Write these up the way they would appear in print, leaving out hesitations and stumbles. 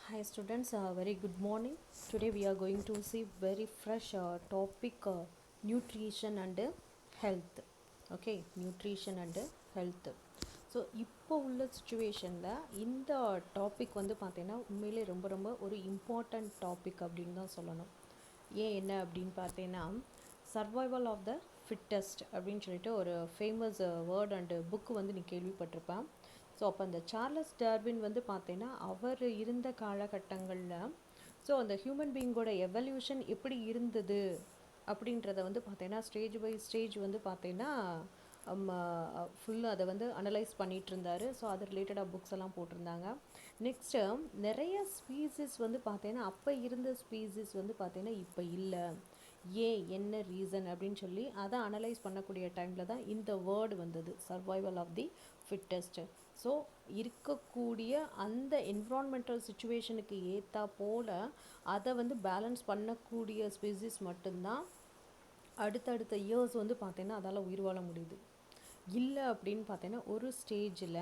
Hi students, very good morning. Today we are going to see very fresh topic nutrition and health. Okay, nutrition and health. So இப்போ உள்ள சுச்சுவேஷனில் இந்த topic வந்து பார்த்தீங்கன்னா உண்மையிலே ரொம்ப ரொம்ப ஒரு இம்பார்ட்டண்ட் டாபிக் அப்படின்னு தான் சொல்லணும். ஏன் என்ன அப்படின்னு பார்த்தீங்கன்னா சர்வைவல் ஆஃப் த ஃபிட்டஸ்ட் அப்படின்னு சொல்லிட்டு ஒரு ஃபேமஸ் வேர்ட் அண்டு புக்கு வந்து நீ கேள்விப்பட்டிருப்பேன். ஸோ அப்போ அந்த சார்லஸ் டார்வின் வந்து பார்த்தீங்கன்னா அவர் இருந்த காலகட்டங்களில் ஸோ அந்த ஹியூமன் பீயிங்கோட எவல்யூஷன் எப்படி இருந்தது அப்படின்றத வந்து பார்த்தீங்கன்னா ஸ்டேஜ் பை ஸ்டேஜ் வந்து பார்த்தீங்கன்னா ஃபுல்லாக அதை வந்து அனலைஸ் பண்ணிகிட்டு இருந்தார். ஸோ அது ரிலேட்டடாக புக்ஸ் எல்லாம் போட்டிருந்தாங்க. நெக்ஸ்ட்டு நிறைய ஸ்பீசிஸ் வந்து பார்த்தீங்கன்னா அப்போ இருந்த ஸ்பீசிஸ் வந்து பார்த்தீங்கன்னா இப்போ இல்லை, ஏன் என்ன ரீசன் அப்படின்னு சொல்லி அதை அனலைஸ் பண்ணக்கூடிய டைமில் தான் இந்த வேர்டு வந்தது, survival of the fittest. So இருக்கக்கூடிய அந்த என்விரான்மெண்டல் சுச்சுவேஷனுக்கு ஏற்றா போல் அதை வந்து பேலன்ஸ் பண்ணக்கூடிய ஸ்பீசிஸ் மட்டும்தான் அடுத்தடுத்த இயர்ஸ் வந்து பார்த்தீங்கன்னா அதால் உயிர் வாழ முடியுது. இல்லை அப்படின்னு பார்த்தீங்கன்னா ஒரு ஸ்டேஜில்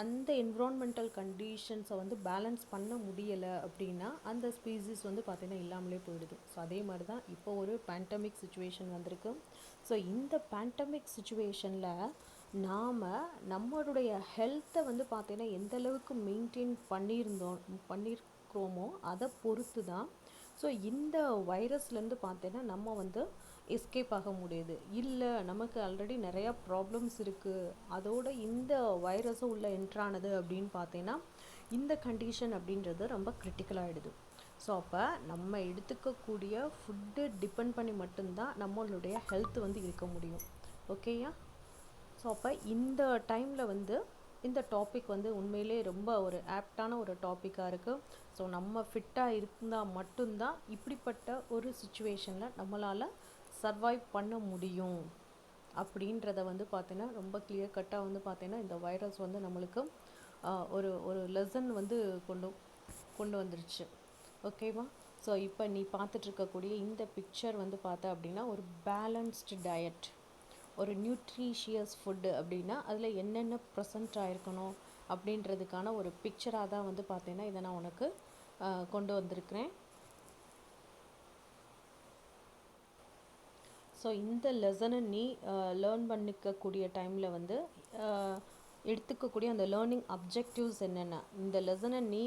அந்த என்விரான்மெண்டல் கண்டிஷன்ஸை வந்து பேலன்ஸ் பண்ண முடியலை அப்படின்னா அந்த ஸ்பீசிஸ் வந்து பார்த்திங்கன்னா இல்லாமலே போயிடுது. ஸோ அதே மாதிரி தான் இப்போ ஒரு பேண்டமிக் சுச்சுவேஷன் வந்திருக்கு. ஸோ இந்த பேண்டமிக் சுச்சுவேஷனில் நாம் நம்மளுடைய ஹெல்த்தை வந்து பார்த்திங்கன்னா எந்தளவுக்கு மெயின்டைன் பண்ணியிருக்கிறோமோ அதை பொறுத்து தான் ஸோ இந்த வைரஸ்லேருந்து பார்த்தீங்கன்னா நம்ம வந்து எஸ்கேப் ஆக முடியுது. இல்லை நமக்கு ஆல்ரெடி நிறையா ப்ராப்ளம்ஸ் இருக்குது, அதோட இந்த வைரஸும் உள்ள என்ட்ரானது அப்படின்னு பார்த்தீங்கன்னா இந்த கண்டிஷன் அப்படின்றது ரொம்ப கிரிட்டிக்கலாகிடுது. ஸோ அப்போ நம்ம எடுத்துக்கக்கூடிய ஃபுட்டு டிபெண்ட் பண்ணி மட்டும்தான் நம்மளுடைய ஹெல்த் வந்து இருக்க முடியும். ஓகேயா? ஸோ அப்போ இந்த டைமில் வந்து இந்த டாபிக் வந்து உண்மையிலே ரொம்ப ஒரு ஆப்டான ஒரு டாப்பிக்காக இருக்குது. ஸோ நம்ம ஃபிட்டாக இருந்தால் மட்டும்தான் இப்படிப்பட்ட ஒரு சுச்சுவேஷனில் நம்மளால் சர்வைவ் பண்ண முடியும் அப்படின்றத வந்து பார்த்தீங்கன்னா ரொம்ப கிளியர் கட்டாக வந்து பார்த்தீங்கன்னா இந்த வைரஸ் வந்து நம்மளுக்கு ஒரு ஒரு லெசன் வந்து கொண்டு வந்துருச்சு. ஓகேவா? ஸோ இப்போ நீ பார்த்துட்ருக்கக்கூடிய இந்த பிக்சர் வந்து பார்த்த அப்படின்னா ஒரு பேலன்ஸ்டு டயட், ஒரு நியூட்ரிஷியஸ் ஃபுட்டு அப்படின்னா அதில் என்னென்ன ப்ரெசன்ட் ஆகிருக்கணும் அப்படின்றதுக்கான ஒரு பிக்சராக தான் வந்து பார்த்தீங்கன்னா இதை நான் உனக்கு கொண்டு வந்திருக்கிறேன். ஸோ இந்த லெசனை நீ லேர்ன் பண்ணிக்கக்கூடிய டைமில் வந்து எடுத்துக்கக்கூடிய அந்த லேர்னிங் அப்ஜெக்டிவ்ஸ் என்னென்ன, இந்த லெசனை நீ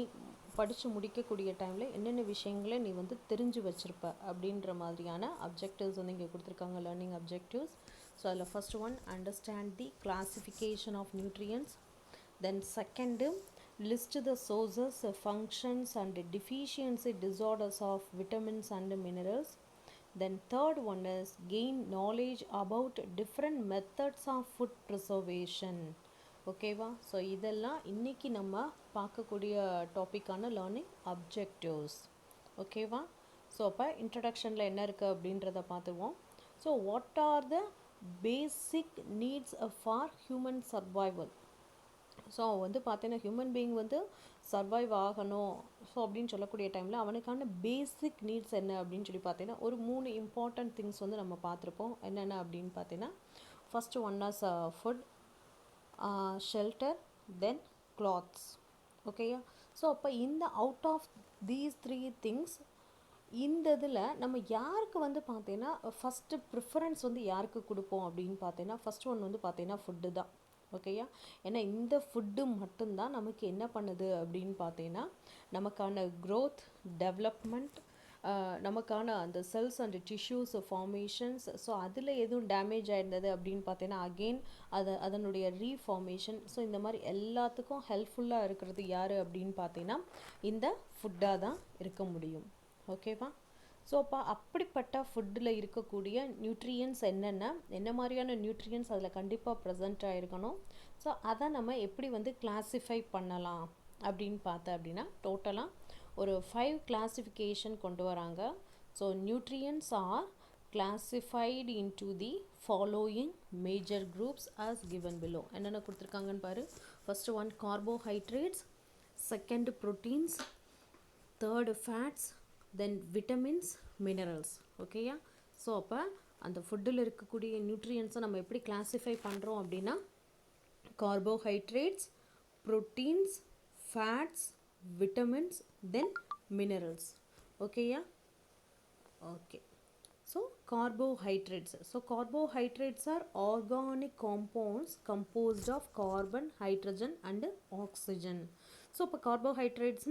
படித்து முடிக்கக்கூடிய டைமில் என்னென்ன விஷயங்களை நீ வந்து தெரிஞ்சு வச்சுருப்ப அப்படின்ற மாதிரியான அப்ஜெக்டிவ்ஸ் வந்து இங்கே கொடுத்துருக்காங்க, லேர்னிங் அப்ஜெக்டிவ்ஸ். ஸோ அதில் first one, understand the classification of nutrients. Then second, list the sources, functions and deficiency disorders of vitamins and minerals. Then third one is gain knowledge about different methods of food preservation. ஓகேவா? So இதெல்லாம் இன்றைக்கி நம்ம பார்க்கக்கூடிய டாப்பிக்கான learning objectives. ஓகேவா? So அப்போ இன்ட்ரடக்ஷனில் என்ன இருக்குது அப்படின்றத பார்த்துருவோம். So what R the basic needs for human survival. So வந்து பார்த்தீங்கன்னா ஹியூமன் பீயிங் வந்து சர்வைவ் ஆகணும் ஸோ அப்படின்னு சொல்லக்கூடிய டைமில் அவனுக்கான பேசிக் நீட்ஸ் என்ன அப்படின்னு சொல்லி பார்த்தீங்கன்னா ஒரு 3 இம்பார்ட்டண்ட் திங்ஸ் வந்து நம்ம பார்த்துருப்போம். என்னென்ன அப்படின்னு பார்த்தீங்கன்னா first one is food, shelter, then clothes. ஓகேயா? ஸோ அப்போ இந்த அவுட் ஆஃப் தீஸ் 3 திங்ஸ் இந்த இதில் நம்ம யாருக்கு வந்து பார்த்தீங்கன்னா ஃபஸ்ட்டு ப்ரிஃபரன்ஸ் வந்து யாருக்கு கொடுப்போம் அப்படின்னு பார்த்தீங்கன்னா ஃபஸ்ட் ஒன் வந்து பார்த்தீங்கன்னா ஃபுட்டு தான். ஓகேயா? ஏன்னா இந்த ஃபுட்டு மட்டும்தான் நமக்கு என்ன பண்ணுது அப்படின்னு பார்த்தீங்கன்னா நமக்கான க்ரோத், டெவலப்மெண்ட், நமக்கான அந்த cells and tissues formations, so அதில் எதுவும் டேமேஜ் ஆயிருந்தது அப்படின்னு பார்த்தீங்கன்னா அகெயின் அதனுடைய ரீஃபார்மேஷன், ஸோ இந்த மாதிரி எல்லாத்துக்கும் ஹெல்ப்ஃபுல்லாக இருக்கிறது யார் அப்படின்னு பார்த்தீங்கன்னா இந்த ஃபுட்டாக தான் இருக்க முடியும். ஓகேவா? ஸோ அப்போ அப்படிப்பட்ட ஃபுட்டில் இருக்கக்கூடிய நியூட்ரியன்ஸ் என்ன மாதிரியான நியூட்ரியன்ஸ் அதில் கண்டிப்பாக ப்ரெசென்ட் ஆகிருக்கணும். ஸோ அதை நம்ம எப்படி வந்து கிளாஸிஃபை பண்ணலாம் அப்படின்னு பார்த்தா அப்படின்னா டோட்டலாக ஒரு 5 கிளாஸிஃபிகேஷன் கொண்டு வராங்க. So nutrients are classified into the following major groups as given below. என்னென்ன கொடுத்துருக்காங்கன்னு பாரு. First one carbohydrates, second proteins, third fats, then vitamins, minerals. ஓகேயா? ஸோ அப்போ அந்த ஃபுட்டில் இருக்கக்கூடிய நியூட்ரியன்ஸை நம்ம எப்படி கிளாஸிஃபை பண்ணுறோம் அப்படின்னா carbohydrates, proteins, fats, vitamins, then minerals. Okay, yeah. Okay. So carbohydrates. So carbohydrates are organic compounds composed of carbon, hydrogen and oxygen. So இப்போ carbohydrates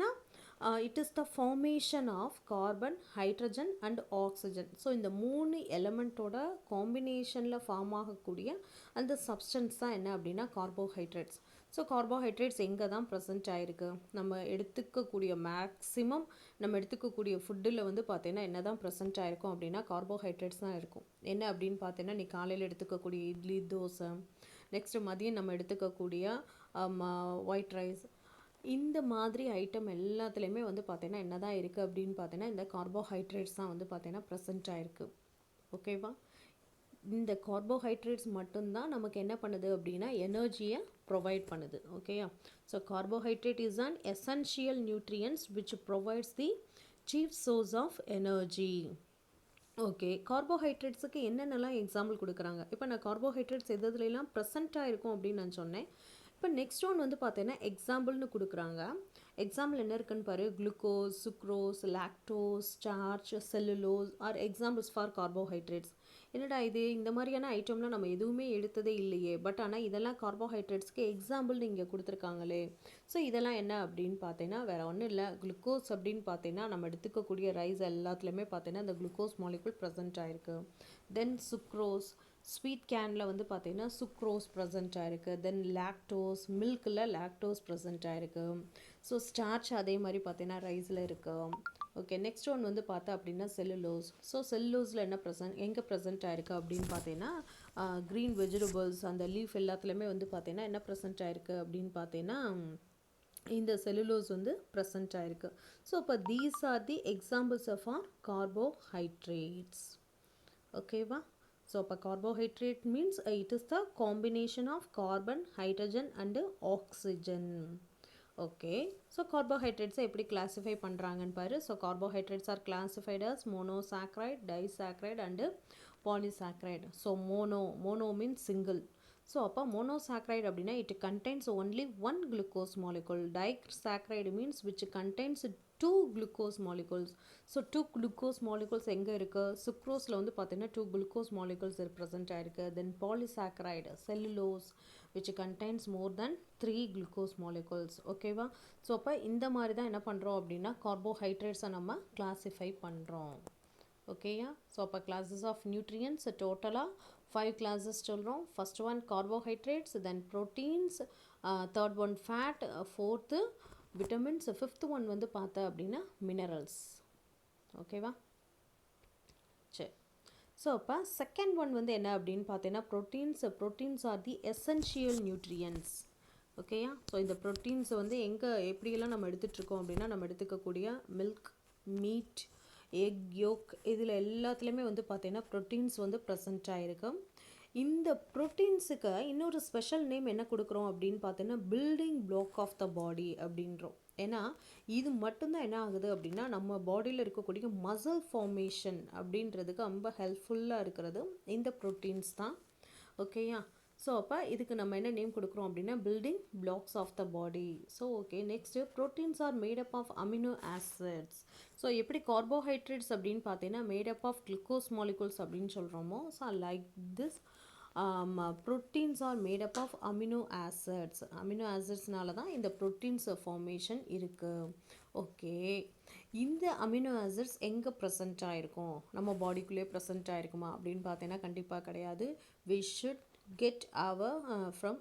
it is the formation of carbon, hydrogen and oxygen. So இந்த மூணு எலமெண்ட்டோட காம்பினேஷனில் form ஆகக்கூடிய அந்த substance தான் என்ன அப்படின்னா carbohydrates. So carbohydrates எங்கே தான் ப்ரெசென்ட் ஆகிருக்கு? நம்ம எடுத்துக்கக்கூடிய மேக்ஸிமம் நம்ம எடுத்துக்கக்கூடிய ஃபுட்டில் வந்து பார்த்தீங்கன்னா என்ன தான் ப்ரெசென்ட் ஆகிருக்கும் அப்படின்னா கார்போஹைட்ரேட்ஸ் தான் இருக்கும். என்ன அப்படின்னு பார்த்தீங்கன்னா நீ காலையில் எடுத்துக்கக்கூடிய இட்லி, தோசை, நெக்ஸ்ட்டு மதியம் நம்ம எடுத்துக்கக்கூடிய ஒயிட் ரைஸ், இந்த மாதிரி ஐட்டம் எல்லாத்துலேயுமே வந்து பார்த்தீங்கன்னா என்ன தான் இருக்குது அப்படின்னு பார்த்தீங்கன்னா இந்த கார்போஹைட்ரேட்ஸ் தான் வந்து பார்த்தீங்கன்னா ப்ரெசென்ட் ஆகிருக்கு. ஓகேவா? இந்த கார்போஹைட்ரேட்ஸ் மட்டும்தான் நமக்கு என்ன பண்ணுது அப்படின்னா எனர்ஜியை ப்ரொவைட் பண்ணுது. ஓகேயா? So carbohydrate is an essential nutrients which provides the chief source of energy. Okay, கார்போஹைட்ரேட்ஸுக்கு என்னென்னலாம் எக்ஸாம்பிள் கொடுக்குறாங்க? இப்போ நான் கார்போஹைட்ரேட்ஸ் எதுலாம் ப்ரெசண்ட்டாக இருக்கும் அப்படின்னு நான் சொன்னேன். இப்போ நெக்ஸ்ட் ஒன் வந்து பார்த்தீங்கன்னா எக்ஸாம்பிள்னு கொடுக்குறாங்க. எக்ஸாம்பிள் என்ன இருக்குன்னு பாரு. Glucose, sucrose, lactose, starch, cellulose R examples for carbohydrates. என்னடா இது, இந்த மாதிரியான ஐட்டம்லாம் நம்ம எதுவுமே எடுத்ததே இல்லையே, பட் ஆனால் இதெல்லாம் கார்போஹைட்ரேட்ஸ்க்கு எக்ஸாம்பிள்னு இங்கே கொடுத்துருக்காங்களே. ஸோ இதெல்லாம் என்ன அப்படின்னு பார்த்தீங்கன்னா வேறு ஒன்றும் இல்லை. குளுக்கோஸ் அப்படின்னு பார்த்தீங்கன்னா நம்ம எடுத்துக்கக்கூடிய ரைஸ் எல்லாத்துலேயுமே பார்த்தீங்கன்னா இந்த குளுக்கோஸ் மாலிகுல் ப்ரெசென்ட் ஆகிருக்கு. தென் சுக்ரோஸ், ஸ்வீட் கேனில் வந்து பார்த்தீங்கன்னா சுக்ரோஸ் ப்ரெசென்ட் ஆகிருக்கு. தென் லாக்டோஸ், மில்கில் லாக்டோஸ் ப்ரெசென்ட் ஆகிருக்கு. ஸோ ஸ்டார்ச் அதே மாதிரி பார்த்தீங்கன்னா ரைஸில் இருக்குது. ஓகே, நெக்ஸ்ட் ஒன் வந்து பார்த்தா அப்படின்னா செல்லுலோஸ். ஸோ செல்லுலோஸில் என்ன எங்கே ப்ரெசென்ட் ஆகிருக்கு அப்படின்னு பார்த்தீங்கன்னா க்ரீன் வெஜிடபிள்ஸ், அந்த லீஃப் எல்லாத்துலேயுமே வந்து பார்த்தீங்கன்னா என்ன ப்ரெசென்ட் ஆகிருக்கு அப்படின்னு பார்த்தீங்கன்னா இந்த செல்லுலோஸ் வந்து ப்ரெசென்ட் ஆகிருக்கு. ஸோ இப்போ these are the examples of are carbohydrates. ஓகேவா? ஸோ அப்போ carbohydrate means it is the combination of carbon, hydrogen and oxygen. Okay, so கார்போஹைட்ரேட்ஸை எப்படி கிளாஸிஃபை பண்ணுறாங்கன்னு பாரு. So carbohydrates are classified as monosaccharide, disaccharide and polysaccharide. So mono means single. So அப்போ monosaccharide அப்படின்னா it contains only one glucose molecule. Disaccharide means which contains two glucose molecules. So two glucose molecules எங்கே இருக்குது? சுக்ரோஸில் வந்து பார்த்தீங்கன்னா two glucose molecules present ஆகிருக்கு. Then polysaccharide, cellulose which contains more than 3 glucose molecules. ஓகேவா? So அப்போ இந்த மாதிரி தான் என்ன பண்ணுறோம் அப்படின்னா கார்போஹைட்ரேட்ஸை நம்ம கிளாஸிஃபை பண்ணுறோம். ஓகேயா? ஸோ அப்போ கிளாஸஸ் ஆஃப் நியூட்ரியன்ஸ் டோட்டலாக 5 கிளாஸஸ் சொல்கிறோம். First one carbohydrates, then proteins, third one fat, fourth vitamins, fifth one வந்து பார்த்தா அப்படின்னா மினரல்ஸ். ஓகேவா? சரி. ஸோ அப்போ செகண்ட் ஒன் வந்து என்ன அப்படின்னு பார்த்தீங்கன்னா ப்ரோட்டீன்ஸ் ஆர் தி எசென்ஷியல் நியூட்ரியன்ஸ். ஓகேயா? ஸோ இந்த ப்ரோட்டீன்ஸை வந்து எப்படியெல்லாம் நம்ம எடுத்துகிட்ருக்கோம் அப்படின்னா நம்ம எடுத்துக்கக்கூடிய மில்க், மீட், எக் யோக் இதில் எல்லாத்துலேயுமே வந்து பார்த்தீங்கன்னா ப்ரோட்டீன்ஸ் வந்து ப்ரெசென்ட் ஆகிருக்கு. இந்த ப்ரோட்டீன்ஸுக்கு இன்னொரு ஸ்பெஷல் நேம் என்ன கொடுக்குறோம் அப்படின்னு பார்த்தீங்கன்னா பில்டிங் பிளாக் ஆஃப் த பாடி அப்படின்றோம். ஏன்னா இது மட்டும்தான் என்ன ஆகுது அப்படின்னா நம்ம பாடியில் இருக்கக்கூடிய மசில் ஃபார்மேஷன் அப்படின்றதுக்கு ரொம்ப ஹெல்ப்ஃபுல்லாக இருக்கிறது இந்த ப்ரோட்டீன்ஸ் தான். ஓகேயா? ஸோ அப்போ இதுக்கு நம்ம என்ன நேம் கொடுக்குறோம் அப்படின்னா building blocks of the body. So okay, next proteins are made up of amino acids. So எப்படி கார்போஹைட்ரேட்ஸ் அப்படின்னு பார்த்தீங்கன்னா மேடப் ஆஃப் குளுக்கோஸ் மாலிகுல்ஸ் அப்படின்னு சொல்கிறோமோ, so like this proteins are made up of amino acids. Amino ஆசிட்ஸ்னால தான் இந்த ப்ரோட்டீன்ஸ் ஃபார்மேஷன் இருக்குது. ஓகே, இந்த அமினோ ஆசிட்ஸ் எங்கே ப்ரெசென்ட் ஆகிருக்கும்? நம்ம பாடிக்குள்ளே ப்ரெசென்ட் ஆகிருக்குமா அப்படின்னு பார்த்தீங்கன்னா கண்டிப்பாக கிடையாது. We should get our from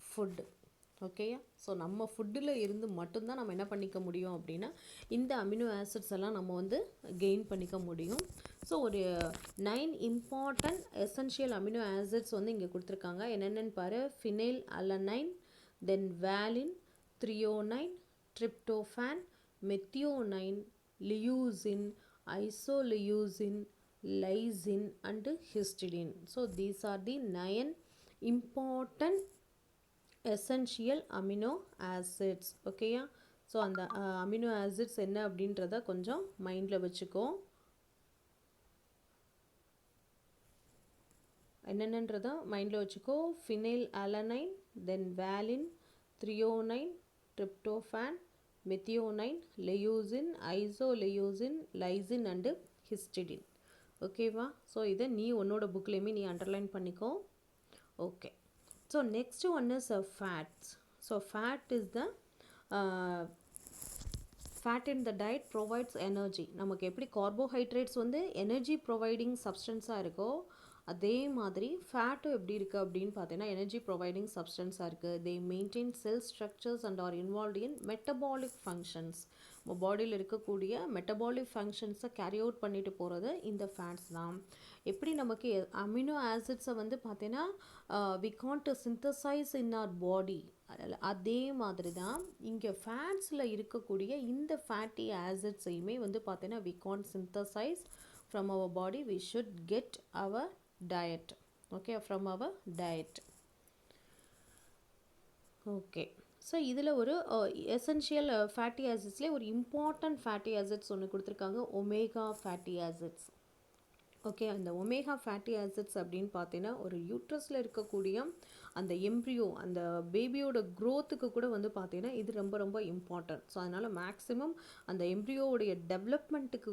food. ஓகேயா? ஸோ நம்ம ஃபுட்டில் இருந்து மட்டும்தான் நம்ம என்ன பண்ணிக்க முடியும் அப்படின்னா இந்த அமினோ ஆசிட்ஸ் எல்லாம் நம்ம வந்து கெயின் பண்ணிக்க முடியும். ஸோ ஒரு 9 இம்பார்ட்டன்ட் எசென்ஷியல் அமினோ ஆசிட்ஸ் வந்து இங்கே கொடுத்துருக்காங்க. என்னென்னு பாரு. Phenyl alanine, then valine, threonine, tryptophan, methionine, leucine, isoleucine, lysine and histidine. So these are the 9 important essential amino acids. ஓகேயா? ஸோ அந்த அமினோ ஆசிட்ஸ் என்ன அப்படின்றத கொஞ்சம் மைண்டில் வச்சுக்கோ. என்னென்னன்றத மைண்டில் வச்சுக்கோ. Phenylalanine, then valine, threonine, tryptophan, methionine, leucine, isoleucine, lysine and histidine. ஓகேவா? ஸோ இதை நீ உன்னோட புக்லேயுமே நீ அண்டர்லைன் பண்ணிக்கோ. Okay. So next one is fats. So fat is the fat in the diet provides energy. நமக்கு எப்படி கார்போஹைட்ரேட்ஸ் வந்து எனர்ஜி ப்ரொவைடிங் சப்ஸ்டன்ஸாக இருக்கோ அதே மாதிரி ஃபேட்டும் எப்படி இருக்குது அப்படின்னு பார்த்தீங்கன்னா எனர்ஜி ப்ரொவைடிங் சப்ஸ்டன்ஸாக இருக்குது. They maintain cell structures and are involved in metabolic functions. நம்ம பாடியில் இருக்கக்கூடிய மெட்டபாலிக் ஃபங்க்ஷன்ஸை கேரி அவுட் பண்ணிட்டு போகிறது இந்த ஃபேட்ஸ் தான். எப்படி நமக்கு அமினோ ஆசிட்ஸை வந்து பார்த்தீங்கன்னா we can't synthesize in our body, அதே மாதிரி தான் இங்கே ஃபேட்ஸில் இருக்கக்கூடிய இந்த ஃபேட்டி ஆசிட்ஸையுமே வந்து பார்த்தீங்கன்னா we can't synthesize from our body. We should get our diet, okay, from our diet. Okay, so இதில் ஒரு எசென்ஷியல் ஃபேட்டி ஆசிட்ஸ்லேயே ஒரு இம்பார்ட்டன்ட் ஃபேட்டி ஆசிட்ஸ் ஒன்று கொடுத்துருக்காங்க, ஒமேகா ஃபேட்டி ஆசிட்ஸ். ஓகே, அந்த ஒமேகா ஃபேட்டி ஆசிட்ஸ் அப்படின்னு பார்த்தீங்கன்னா ஒரு யூட்ரஸில் இருக்கக்கூடிய அந்த எம்ப்ரியோ, அந்த பேபியோட க்ரோத்துக்கு கூட வந்து பார்த்தீங்கன்னா இது ரொம்ப ரொம்ப இம்பார்ட்டன்ட். ஸோ அதனால் மேக்ஸிமம் அந்த எம்ப்ரியோவுடைய டெவலப்மெண்ட்டுக்கு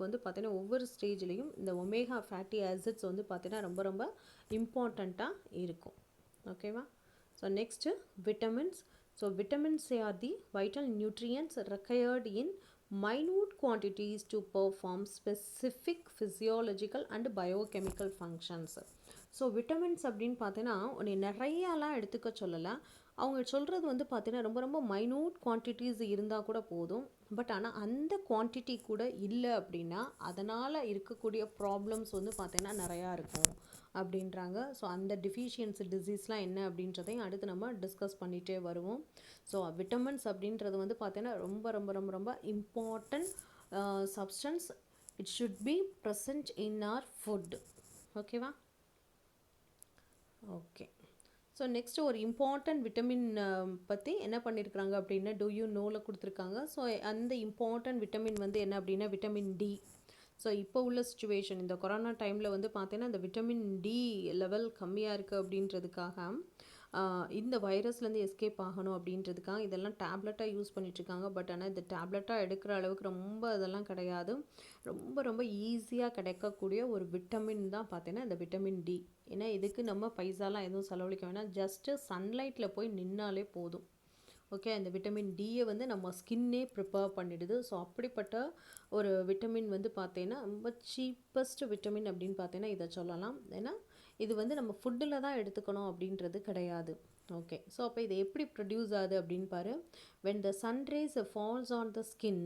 வந்து பார்த்தீங்கன்னா ஒவ்வொரு ஸ்டேஜ்லேயும் இந்த ஒமேகா ஃபேட்டி ஆசிட்ஸ் வந்து பார்த்தீங்கன்னா ரொம்ப ரொம்ப இம்பார்ட்டண்ட்டாக இருக்கும். ஓகேவா? So next vitamins. So vitamins R the vital nutrients required in minute quantities to perform specific physiological and biochemical functions. So vitamins அப்படின்னு பார்த்தீங்கன்னா உன்னை நிறையாலாம் எடுத்துக்க சொல்லலை. அவங்க சொல்கிறது வந்து பார்த்தீங்கன்னா ரொம்ப ரொம்ப மைனூட் குவான்டிட்டிஸ் இருந்தால் கூட போதும். பட் ஆனால் அந்த குவான்டிட்டி கூட இல்லை அப்படின்னா அதனால் இருக்கக்கூடிய ப்ராப்ளம்ஸ் வந்து பார்த்தீங்கன்னா நிறையா இருக்கும் அப்படின்றாங்க. ஸோ அந்த டிஃபிஷியன்சி டிசீஸ்லாம் என்ன அப்படின்றதையும் அடுத்து நம்ம டிஸ்கஸ் பண்ணிகிட்டே வருவோம். ஸோ விட்டமின்ஸ் அப்படின்றது வந்து பார்த்தீங்கன்னா ரொம்ப ரொம்ப ரொம்ப ரொம்ப important substance. It should be present in our food. ஓகேவா? ஓகே. ஸோ நெக்ஸ்ட் ஒரு இம்பார்ட்டன்ட் விட்டமின் பற்றி என்ன பண்ணியிருக்கிறாங்க அப்படின்னா டூ யூ நோவில் கொடுத்துருக்காங்க. ஸோ அந்த இம்பார்ட்டன்ட் விட்டமின் வந்து என்ன அப்படின்னா விட்டமின் டி. ஸோ இப்போ உள்ள சுச்சுவேஷன் இந்த கொரோனா டைமில் வந்து பார்த்தீங்கன்னா இந்த விட்டமின் டி லெவல் கம்மியாக இருக்குது அப்படின்றதுக்காக இந்த வைரஸ்லேருந்து எஸ்கேப் ஆகணும் அப்படின்றதுக்காக இதெல்லாம் டேப்லெட்டாக யூஸ் பண்ணிகிட்ருக்காங்க. பட் ஆனால் இந்த டேப்லெட்டாக எடுக்கிற அளவுக்கு ரொம்ப இதெல்லாம் கிடையாது. ரொம்ப ரொம்ப ஈஸியாக கிடைக்கக்கூடிய ஒரு விட்டமின் தான் பார்த்தீங்கன்னா இந்த விட்டமின் டி. ஏன்னா இதுக்கு நம்ம பைசாலாம் எதுவும் செலவழிக்க வேணாம், ஜஸ்ட்டு சன்லைட்டில் போய் நின்னாலே போதும். ஓகே, அந்த விட்டமின் டியை வந்து நம்ம ஸ்கின்னே ப்ரிப்பேர் பண்ணிடுது. ஸோ அப்படிப்பட்ட ஒரு விட்டமின் வந்து பார்த்தீங்கன்னா ரொம்ப சீப்பஸ்ட் விட்டமின் அப்படின்னு பார்த்தீங்கன்னா இதை சொல்லலாம். ஏன்னா இது வந்து நம்ம ஃபுட்டில் தான் எடுத்துக்கணும் அப்படின்றது கிடையாது. ஓகே, ஸோ அப்போ இது எப்படி ப்ரொடியூஸ் ஆகுது அப்படின்னு பாரு. when the sun rays falls on the skin,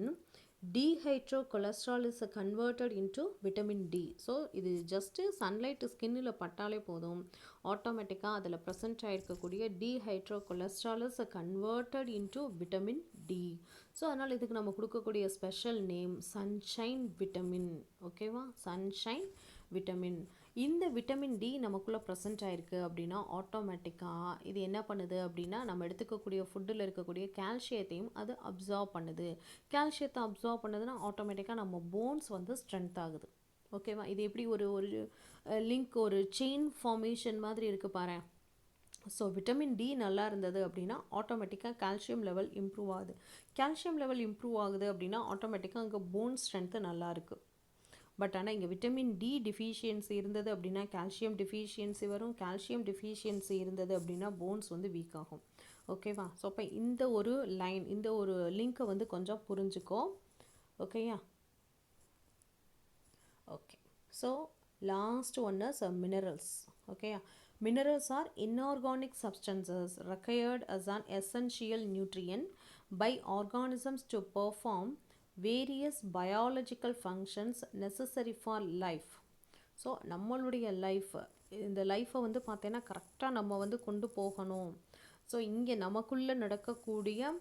dehydrocholesterol is converted into vitamin D. So இது ஜஸ்ட்டு சன்லைட்டு ஸ்கின்னில் பட்டாலே போதும், ஆட்டோமேட்டிக்காக அதில் ப்ரெசென்ட் ஆகிருக்கக்கூடிய dehydrocholesterol is converted into vitamin D. So அதனால் இதுக்கு நம்ம கொடுக்கக்கூடிய ஸ்பெஷல் நேம் சன்ஷைன் விட்டமின். ஓகேவா? Sunshine vitamin. இந்த விட்டமின் டி நமக்குள்ளே ப்ரெசென்ட் ஆகிருக்கு அப்படின்னா ஆட்டோமேட்டிக்காக இது என்ன பண்ணுது அப்படின்னா நம்ம எடுத்துக்கக்கூடிய ஃபுட்டில் இருக்கக்கூடிய கால்சியத்தையும் அது அப்சார்ப் பண்ணுது. கால்சியத்தை அப்சார்ப் பண்ணுதுன்னா ஆட்டோமேட்டிக்காக நம்ம போன்ஸ் வந்து ஸ்ட்ரென்த் ஆகுது. ஓகேவா? இது எப்படி ஒரு லிங்க், ஒரு செயின் ஃபார்மேஷன் மாதிரி இருக்குது பாரு. ஸோ விட்டமின் டி நல்லா இருந்தது அப்படின்னா ஆட்டோமேட்டிக்காக கால்சியம் லெவல் இம்ப்ரூவ் ஆகுது. கால்சியம் லெவல் இம்ப்ரூவ் ஆகுது அப்படின்னா ஆட்டோமேட்டிக்காக அங்கே போன் ஸ்ட்ரென்த்து நல்லா இருக்குது. பட் ஆனால் இங்கே விட்டமின் டி டிஃபிஷியன்சி இருந்தது அப்படின்னா கால்சியம் டிஃபிஷியன்சி வரும். கால்சியம் டிஃபிஷியன்சி இருந்தது அப்படின்னா போன்ஸ் வந்து வீக் ஆகும். ஓகேவா? ஸோ அப்போ இந்த ஒரு லைன், இந்த ஒரு லிங்க்கை வந்து கொஞ்சம் புரிஞ்சுக்கோ. ஓகேயா? Okay. So last one is minerals. ஓகேயா? Minerals are inorganic substances required as an essential nutrient by organisms to perform various biological functions necessary for life. So நம்மளுடைய இந்த லைஃப்பை வந்து பார்த்தீங்கன்னா கரெக்டாக நம்ம வந்து கொண்டு போகணும். ஸோ இங்கே நமக்குள்ளே நடக்கக்கூடிய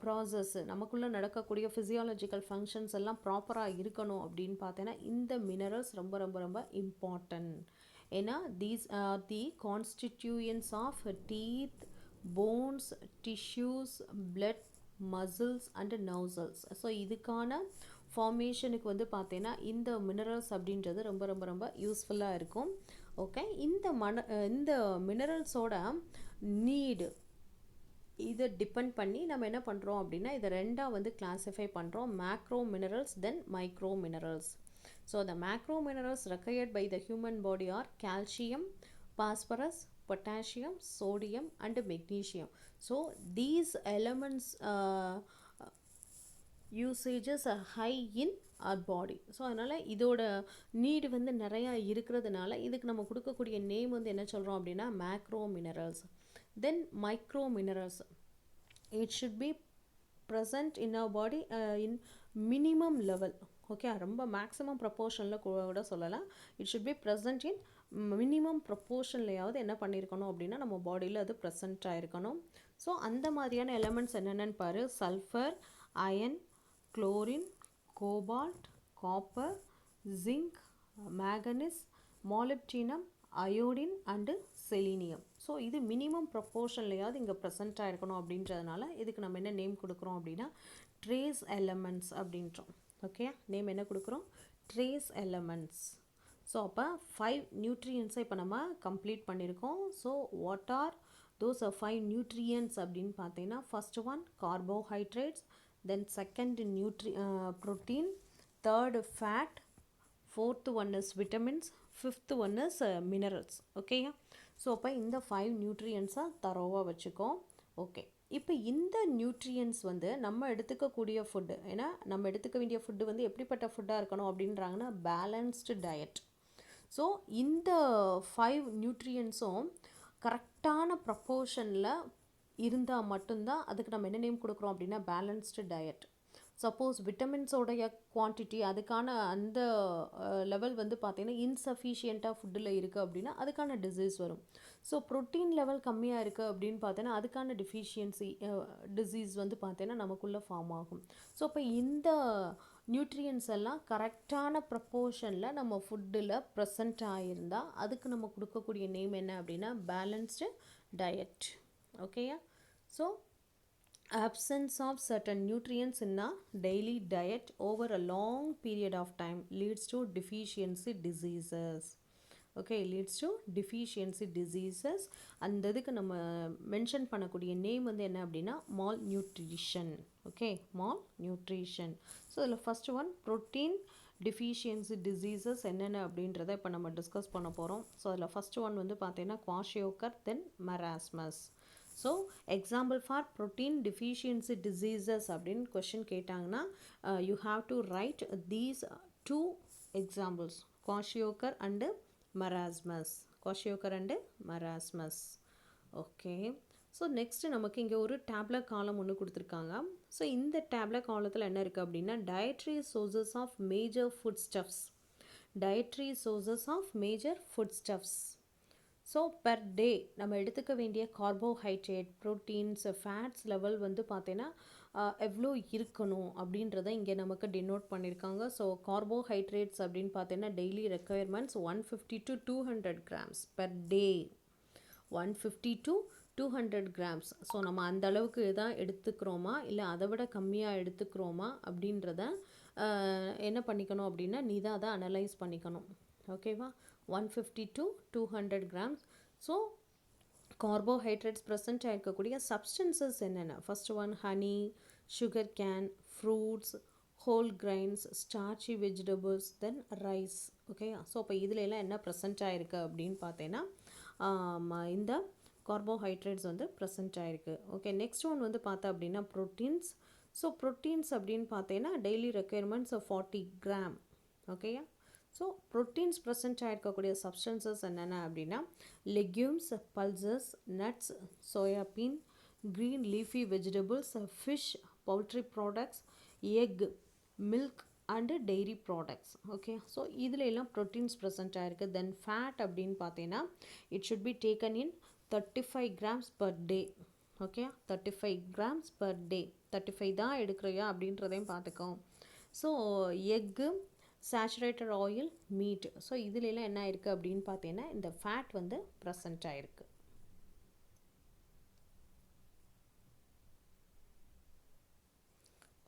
ப்ராசஸ், நமக்குள்ளே நடக்கக்கூடிய ஃபிசியாலஜிக்கல் ஃபங்க்ஷன்ஸ் எல்லாம் ப்ராப்பராக இருக்கணும் அப்படின்னு பார்த்தீங்கன்னா இந்த மினரல்ஸ் ரொம்ப ரொம்ப ரொம்ப இம்பார்ட்டன்ட். ஏன்னா these are the constituents of teeth, bones, tissues, blood, muscles and nerve cells. So இதுக்கான ஃபார்மேஷனுக்கு வந்து பார்த்தீங்கன்னா இந்த மினரல்ஸ் அப்படின்றது ரொம்ப ரொம்ப ரொம்ப யூஸ்ஃபுல்லாக இருக்கும். ஓகே, இந்த மினரல்ஸோட நீடு இதை டிபெண்ட் பண்ணி நம்ம என்ன பண்ணுறோம் அப்படின்னா இதை ரெண்டாக வந்து கிளாஸிஃபை பண்ணுறோம், macro minerals then micro minerals. So the macro minerals required by the human body are calcium, phosphorus, potassium, sodium and magnesium. So these elements usages are high in our body. So அதனால் இதோட need வந்து நிறையா இருக்கிறதுனால இதுக்கு நம்ம கொடுக்கக்கூடிய name வந்து என்ன சொல்கிறோம் அப்படின்னா macro minerals. Then micro minerals, it should be present in our body in minimum level. Okay, ரொம்ப மேக்ஸிமம் ப்ரப்போர்ஷனில் கூட சொல்லலாம். It should be present in minimum ப்ரப்போர்ஷன்லையாவது என்ன பண்ணியிருக்கணும் அப்படின்னா நம்ம பாடியில் அது ப்ரெசன்ட் ஆகிருக்கணும். ஸோ அந்த மாதிரியான எலமெண்ட்ஸ் என்னென்னு பாரு. Sulphur, iron, chlorine, cobalt, copper, zinc, manganese, molybdenum, iodine and selenium. So இது மினிமம் ப்ரப்போர்ஷன்லையாவது இங்கே ப்ரெசென்ட் ஆகிருக்கணும் அப்படின்றதுனால இதுக்கு நம்ம என்ன நேம் கொடுக்குறோம் அப்படின்னா ட்ரேஸ் எலமெண்ட்ஸ் அப்படின்றோம். ஓகே, நேம் என்ன கொடுக்குறோம்? Trace elements. ஸோ அப்போ 5 நியூட்ரியன்ஸை இப்போ நம்ம கம்ப்ளீட் பண்ணியிருக்கோம். So what are those 5 nutrients அப்படின்னு பார்த்தீங்கன்னா first one carbohydrates, then second protein, third fat, fourth one is vitamins, fifth one is minerals. ஓகேயா? ஸோ அப்போ இந்த 5 நியூட்ரியன்ஸாக தரோவாக வச்சுக்கோ. ஓகே, இப்போ இந்த நியூட்ரியன்ஸ் வந்து நம்ம எடுத்துக்கக்கூடிய ஃபுட்டு, ஏன்னா நம்ம எடுத்துக்க வேண்டிய ஃபுட்டு வந்து எப்படிப்பட்ட ஃபுட்டாக இருக்கணும் அப்படின்றாங்கன்னா பேலன்ஸ்டு டயட். ஸோ இந்த 5 நியூட்ரியன்ஸும் கரெக்டான ப்ரப்போர்ஷனில் இருந்தால் மட்டும்தான் அதுக்கு நம்ம என்ன நேம் கொடுக்குறோம் அப்படின்னா பேலன்ஸ்டு டயட். சப்போஸ் விட்டமின்ஸோடைய குவான்டிட்டி அதுக்கான அந்த லெவல் வந்து பார்த்திங்கன்னா இன்சஃபிஷியண்ட்டாக ஃபுட்டில் இருக்குது அப்படின்னா அதுக்கான டிசீஸ் வரும். ஸோ ப்ரோட்டீன் லெவல் கம்மியாக இருக்குது அப்படின்னு பார்த்தீங்கன்னா அதுக்கான டிஃபிஷியன்சி டிசீஸ் வந்து பார்த்தீங்கன்னா நமக்குள்ளே ஃபார்ம் ஆகும். ஸோ இப்போ இந்த நியூட்ரியன்ஸ் எல்லாம் கரெக்டான ப்ரப்போர்ஷனில் நம்ம ஃபுட்டில் ப்ரெசண்ட் ஆகியிருந்தால் அதுக்கு நம்ம கொடுக்கக்கூடிய நேம் என்ன அப்படின்னா பேலன்ஸ்டு டயட். ஓகேயா? So absence of certain nutrients in a daily diet over a long period of time leads to deficiency diseases. Okay, leads to deficiency diseases. அந்த இதுக்கு நம்ம மென்ஷன் பண்ணக்கூடிய நேம் வந்து என்ன அப்படின்னா malnutrition. Okay, malnutrition. So இதில் first one protein deficiency diseases என்னென்ன அப்படின்றத இப்போ நம்ம டிஸ்கஸ் பண்ண போகிறோம். ஸோ அதில் ஃபர்ஸ்ட் ஒன் வந்து பார்த்தீங்கன்னா குவாஷியோக்கர், தென் marasmus. So example for protein deficiency diseases அப்படின்னு கொஷின் கேட்டாங்கன்னா you have to right these 2 examples, குவாஷியோக்கர் and marasmus. குவாஷியோக்கர் and marasmus. Okay, so next நமக்கு இங்கே ஒரு டேப்லெட் காலம் ஒன்று கொடுத்துருக்காங்க. ஸோ இந்த டேப்லெட் காலத்தில் என்ன இருக்குது அப்படின்னா dietary sources of major food stuffs. Dietary sources of major food stuffs. So per day எடுத்துக்க வேண்டிய கார்போஹைட்ரேட், ப்ரோட்டீன்ஸ், ஃபேட்ஸ் லெவல் வந்து பார்த்தீங்கன்னா எவ்வளோ இருக்கணும் அப்படின்றத இங்கே நமக்கு டினோட் பண்ணியிருக்காங்க. ஸோ கார்போஹைட்ரேட்ஸ் அப்படின்னு பார்த்தீங்கன்னா daily requirements 150 to 200 grams per day. 150 to 200 grams. So நம்ம அந்த அளவுக்கு தான் எடுத்துக்கிறோமா இல்லை அதை விட கம்மியாக எடுத்துக்கிறோமா அப்படின்றத என்ன பண்ணிக்கணும் அப்படின்னா நீ தான் அதை அனலைஸ் பண்ணிக்கணும். ஓகேவா? 150 to 200 grams. So carbohydrates present ஆகிருக்கக்கூடிய சப்ஸ்டன்சஸ் என்னென்ன? First one honey, sugar cane, fruits, whole grains, starchy vegetables, then rice. Okay, so அப்போ இதில் எல்லாம் என்ன ப்ரெசென்ட் ஆகிருக்கு அப்படின்னு பார்த்தீங்கன்னா இந்த கார்போஹைட்ரேட்ஸ் வந்து ப்ரெசென்ட் ஆகிருக்கு. ஓகே, நெக்ஸ்ட் ஒன் வந்து பார்த்தா அப்படின்னா ப்ரோட்டீன்ஸ். ஸோ ப்ரோட்டீன்ஸ் அப்படின்னு பார்த்தீங்கன்னா டெய்லி ரெக்குயர்மெண்ட்ஸ் 40 gram. ஓகேயா? ஸோ ப்ரோட்டீன்ஸ் ப்ரெசென்ட் ஆகிருக்கக்கூடிய சப்ஸ்டன்சஸ் என்னென்ன அப்படின்னா legumes, pulses, nuts, soybean, green leafy vegetables, fish, poultry products, egg, milk and dairy products. Okay, so இதில் எல்லாம் ப்ரோட்டீன்ஸ் ப்ரெசென்ட் ஆகிருக்கு. தென் ஃபேட் அப்படின்னு பார்த்தீங்கன்னா it should be taken in 35 grams per day. Okay, 35 grams per day. 35 தான் எடுக்கிறையா அப்படின்றதையும் பார்த்துக்கோ. So egg, saturated oil, meet. So இதுலலாம் என்ன ஆயிருக்கு அப்படின்னு பார்த்தீங்கன்னா இந்த ஃபேட் வந்து ப்ரெசென்ட் ஆயிருக்கு.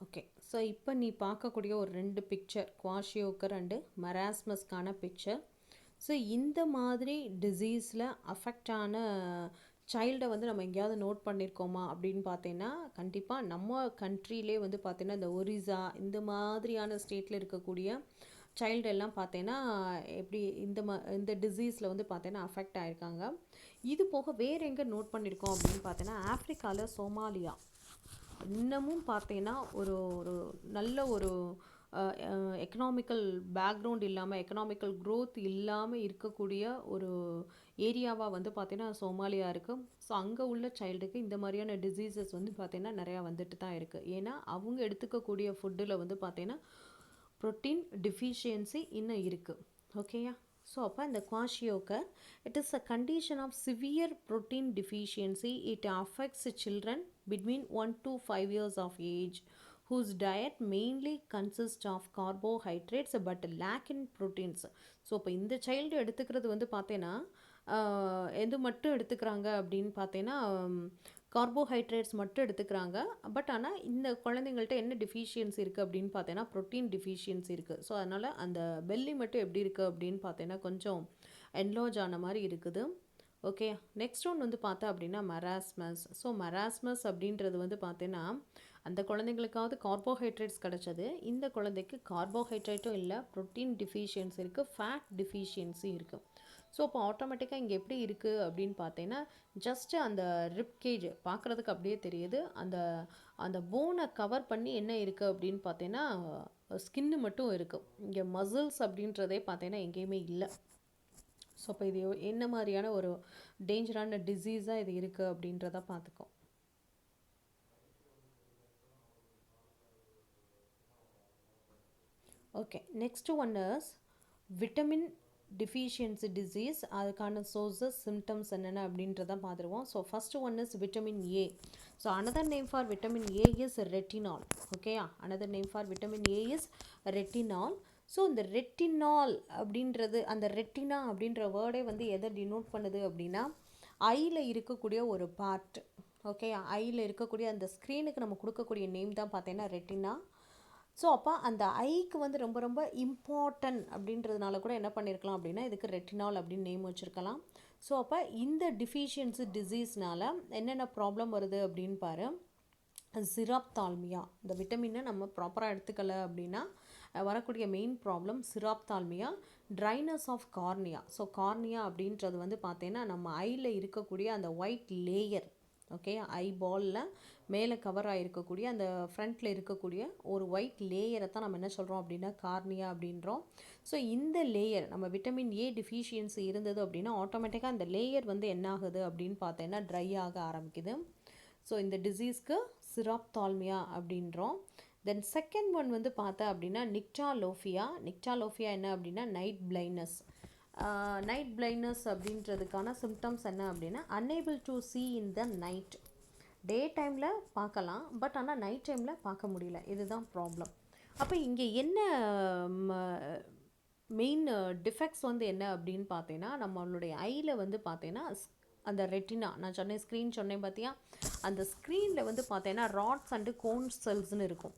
ஓகே, ஸோ இப்போ நீ பார்க்கக்கூடிய ஒரு 2 பிக்சர் குவாஷியோக்கர் அண்டு மராஸ்மஸ்க்கான பிக்சர். ஸோ இந்த மாதிரி டிசீஸில் அஃபெக்ட் ஆன சைல்டை வந்து நம்ம எங்கேயாவது நோட் பண்ணியிருக்கோமா அப்படின்னு பார்த்தீங்கன்னா கண்டிப்பாக நம்ம கண்ட்ரிலே வந்து பார்த்தீங்கன்னா இந்த ஒரிசா இந்த மாதிரியான ஸ்டேட்டில் இருக்கக்கூடிய சைல்டு எல்லாம் பார்த்தீங்கன்னா எப்படி இந்த டிசீஸில் வந்து பார்த்தீங்கன்னா அஃபெக்ட் ஆயிருக்காங்க. இது போக வேறு எங்கே நோட் பண்ணியிருக்கோம் அப்படின்னு பார்த்தீங்கன்னா ஆஃப்ரிக்காவில் சோமாலியா இன்னமும் பார்த்தீங்கன்னா ஒரு ஒரு நல்ல ஒரு எக்கனாமிக்கல் பேக்ரவுண்ட் இல்லாமல் எக்கனாமிக்கல் growth இல்லாமல் இருக்கக்கூடிய ஒரு ஏரியாவாக வந்து பார்த்தீங்கன்னா சோமாலியா இருக்குது. ஸோ அங்கே உள்ள சைல்டுக்கு இந்த மாதிரியான டிசீசஸ் வந்து பார்த்தீங்கன்னா நிறையா வந்துட்டு தான் இருக்குது. ஏன்னா அவங்க எடுத்துக்கக்கூடிய ஃபுட்டில் வந்து பார்த்தீங்கன்னா ப்ரோட்டீன் டிஃபிஷியன்சி இன்னும் இருக்குது. ஓகேயா? ஸோ அப்போ இந்த kwashiorkor it is a condition of severe protein deficiency. It affects children between 1 to 5 years of age whose diet mainly consists of carbohydrates but lack in proteins. So இப்போ இந்த child எடுத்துக்கிறது வந்து பார்த்தீங்கன்னா எது மட்டும் எடுத்துக்கிறாங்க அப்படின்னு பார்த்தீங்கன்னா கார்போஹைட்ரேட்ஸ் மட்டும் எடுத்துக்கிறாங்க. பட் ஆனால் இந்த குழந்தைங்கள்ட்ட என்ன டிஃபிஷியன்சி இருக்குது அப்படின்னு பார்த்தீங்கன்னா ப்ரோட்டீன் டிஃபிஷியன்சி இருக்குது. ஸோ அதனால் அந்த பெல்லி மட்டும் எப்படி இருக்குது அப்படின்னு பார்த்தீங்கன்னா கொஞ்சம் என்லார்ஜ் ஆன மாதிரி இருக்குது. ஓகே, நெக்ஸ்ட் ஒன் வந்து பார்த்தா அப்படின்னா மராஸ்மஸ். ஸோ மராஸ்மஸ் அப்படின்றது வந்து பார்த்தீங்கன்னா அந்த குழந்தைங்களுக்காவது கார்போஹைட்ரேட்ஸ் கிடச்சது, இந்த குழந்தைக்கு கார்போஹைட்ரேட்டும் இல்லை, ப்ரோட்டீன் டிஃபிஷியன்சி இருக்குது, ஃபேட் டிஃபிஷியன்சி இருக்குது. ஸோ இப்போ ஆட்டோமேட்டிக்காக இங்கே எப்படி இருக்குது அப்படின்னு பார்த்தீங்கன்னா ஜஸ்ட்டு அந்த ரிப்கேஜ் பார்க்குறதுக்கு அப்படியே தெரியுது. அந்த அந்த போனை கவர் பண்ணி என்ன இருக்குது அப்படின்னு பார்த்தீங்கன்னா ஸ்கின்னு மட்டும் இருக்குது. இங்கே மசில்ஸ் அப்படின்றதே பார்த்தீங்கன்னா எங்கேயுமே இல்லை. ஸோ அப்போ இது என்ன மாதிரியான ஒரு டேஞ்சரான டிசீஸாக இது இருக்குது அப்படின்றத பார்த்துக்கோ. Okay, next one is vitamin deficiency disease. அதுக்கான சோர்ஸஸ் சிம்டம்ஸ் என்னென்ன அப்படின்றத பார்த்துருவோம். So first one is vitamin A. So another name for vitamin A is retinol. ஓகேயா? Another name for vitamin A is retinol. So இந்த retinol அப்படின்றது, அந்த retina அப்படின்ற வேர்டே வந்து எதை டினோட் பண்ணுது அப்படின்னா ஐயில் இருக்கக்கூடிய ஒரு பார்ட். ஓகே, ஐயில் இருக்கக்கூடிய அந்த ஸ்க்ரீனுக்கு நம்ம கொடுக்கக்கூடிய நேம் தான் பார்த்தீங்கன்னா ரெட்டினா. ஸோ அப்போ அந்த ஐக்கு வந்து ரொம்ப ரொம்ப இம்பார்ட்டன்ட் அப்படின்றதுனால கூட என்ன பண்ணியிருக்கலாம் அப்படின்னா இதுக்கு ரெட்டினால் அப்படின்னு நேம் வச்சுருக்கலாம். ஸோ அப்போ இந்த டிஃபிஷியன்சி டிசீஸ்னால் என்னென்ன ப்ராப்ளம் வருது அப்படின்னு பாரு. சிராப்தால்மியா, இந்த விட்டமினை நம்ம ப்ராப்பராக எடுத்துக்கல அப்படின்னா வரக்கூடிய main problem xerophthalmia. Dryness of cornea. So cornea அப்படின்றது வந்து பார்த்தீங்கன்னா நம்ம ஐயில் இருக்கக்கூடிய அந்த ஒயிட் லேயர். ஓகே, ஐ பாலில் மேலே கவர் ஆகிருக்கக்கூடிய அந்த ஃப்ரண்ட்டில் இருக்கக்கூடிய ஒரு ஒயிட் லேயரை தான் நம்ம என்ன சொல்கிறோம் அப்படின்னா கார்னியா அப்படின்றோம். ஸோ இந்த லேயர் நம்ம விட்டமின் ஏ டிஃபிஷியன்சி இருந்தது அப்படின்னா ஆட்டோமேட்டிக்காக அந்த லேயர் வந்து என்ன ஆகுது அப்படின்னு பார்த்தீங்கன்னா ட்ரை ஆக ஆரம்பிக்குது. ஸோ இந்த டிசீஸ்க்கு சிராப்தால்மியா அப்படின்றோம். தென் செகண்ட் ஒன் வந்து பார்த்தா அப்படின்னா நிக்டாலோஃபியா. நிக்டாலோஃபியா என்ன அப்படின்னா நைட் பிளைண்ட்னஸ். நைட் பிளைண்ட்னஸ் அப்படின்றதுக்கான சிம்டம்ஸ் என்ன அப்படின்னா unable to see in the night. டே டைமில் பார்க்கலாம், பட் ஆனால் நைட் டைமில் பார்க்க முடியல. இதுதான் ப்ராப்ளம். அப்போ இங்கே என்ன மெயின் டிஃபெக்ட்ஸ் வந்து என்ன அப்படின்னு பார்த்தீங்கன்னா நம்மளுடைய ஐயில் வந்து பார்த்தீங்கன்னா அந்த ரெட்டினா, நான் சொன்னேன் ஸ்க்ரீன் சொன்னேன் பார்த்தியா, அந்த ஸ்க்ரீனில் வந்து பார்த்தீங்கன்னா ராட்ஸ் அண்டு கோன் செல்ஸ்னு இருக்கும்.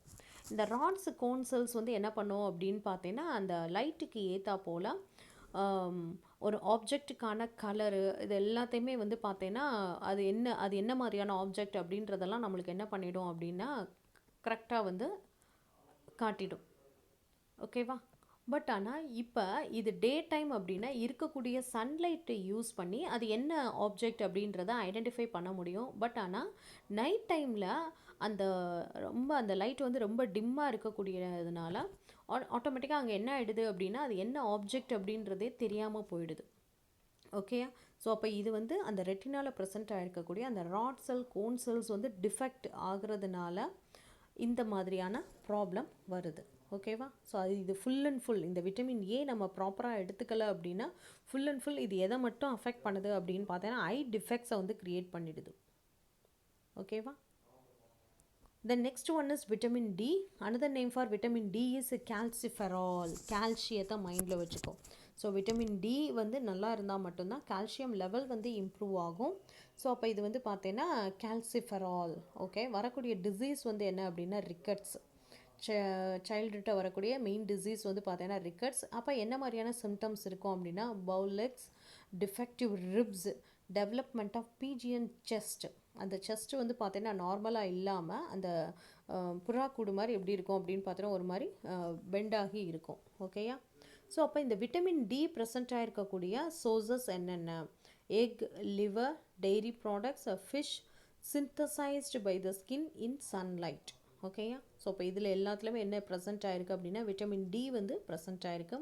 இந்த ராட்ஸு கோன் செல்ஸ் வந்து என்ன பண்ணும் அப்படின்னு பார்த்தீங்கன்னா அந்த லைட்டுக்கு ஏற்றா போல் ஒரு ஆப்ஜெக்ட்டுக்கான கலரு இது எல்லாத்தையுமே வந்து பார்த்தீங்கன்னா அது என்ன மாதிரியான ஆப்ஜெக்ட் அப்படின்றதெல்லாம் நம்மளுக்கு என்ன பண்ணிடும் அப்படின்னா கரெக்டாக வந்து காட்டிடும். ஓகேவா? பட் ஆனால் இப்போ இது டே டைம் அப்படின்னா இருக்கக்கூடிய சன்லைட்டை யூஸ் பண்ணி அது என்ன ஆப்ஜெக்ட் அப்படின்றத ஐடென்டிஃபை பண்ண முடியும். பட் ஆனால் நைட் டைமில் அந்த லைட் வந்து ரொம்ப டிம்மாக இருக்கக்கூடியதுனால ஆட்டோமேட்டிக்காக அங்கே என்ன ஆகிடுது அப்படின்னா அது என்ன ஆப்ஜெக்ட் அப்படின்றதே தெரியாமல் போயிடுது. ஓகேயா? ஸோ அப்போ இது வந்து அந்த ரெட்டினாவில் ப்ரெசென்ட் ஆகிருக்கக்கூடிய அந்த ராட் செல் கோன் செல்ஸ் வந்து டிஃபெக்ட் ஆகிறதுனால இந்த மாதிரியான ப்ராப்ளம் வருது. ஓகேவா? ஸோ இது ஃபுல் அண்ட் ஃபுல் இந்த விட்டமின் ஏ நம்ம ப்ராப்பராக எடுத்துக்கல அப்படின்னா ஃபுல் அண்ட் ஃபுல் இது எதை மட்டும் அஃபெக்ட் பண்ணுது அப்படின்னு பார்த்தீங்கன்னா ஐ டிஃபெக்ட்ஸை வந்து க்ரியேட் பண்ணிடுது. ஓகேவா? The next one is vitamin D. Another name for vitamin D is calciferol. கால்சியத்தை மைண்டில் வச்சுக்கோ. ஸோ விட்டமின் டி வந்து நல்லா இருந்தால் மட்டும்தான் கால்சியம் லெவல் வந்து இம்ப்ரூவ் ஆகும். ஸோ அப்போ இது வந்து பார்த்தீங்கன்னா கால்சிஃபெரால். ஓகே, வரக்கூடிய டிசீஸ் வந்து என்ன அப்படின்னா ரிக்கட்ஸ். சைல்டுகிட்ட வரக்கூடிய மெயின் டிசீஸ் வந்து பார்த்தீங்கன்னா ரிக்கட்ஸ். அப்போ என்ன மாதிரியான சிம்டம்ஸ் இருக்கும் அப்படின்னா bow legs, defective ribs, development of pigeon chest. அந்த செஸ்ட் வந்து பார்த்தீங்கன்னா நார்மலாக இல்லாமல் அந்த புறா கூடு மாதிரி எப்படி இருக்கும் அப்படின்னு பார்த்தீங்கன்னா ஒரு மாதிரி பெண்டாகி இருக்கும். ஓகேயா? ஸோ அப்போ இந்த விட்டமின் டி ப்ரெசென்ட் ஆகிருக்கக்கூடிய சோர்சஸ் என்னென்ன? Egg, liver, dairy products, fish, synthesized by the skin in sunlight. ஓகேயா? ஸோ இப்போ இதில் எல்லாத்துலேயுமே என்ன ப்ரெசென்ட் ஆகிருக்கு அப்படின்னா விட்டமின் டி வந்து ப்ரெசென்ட் ஆகிருக்கு.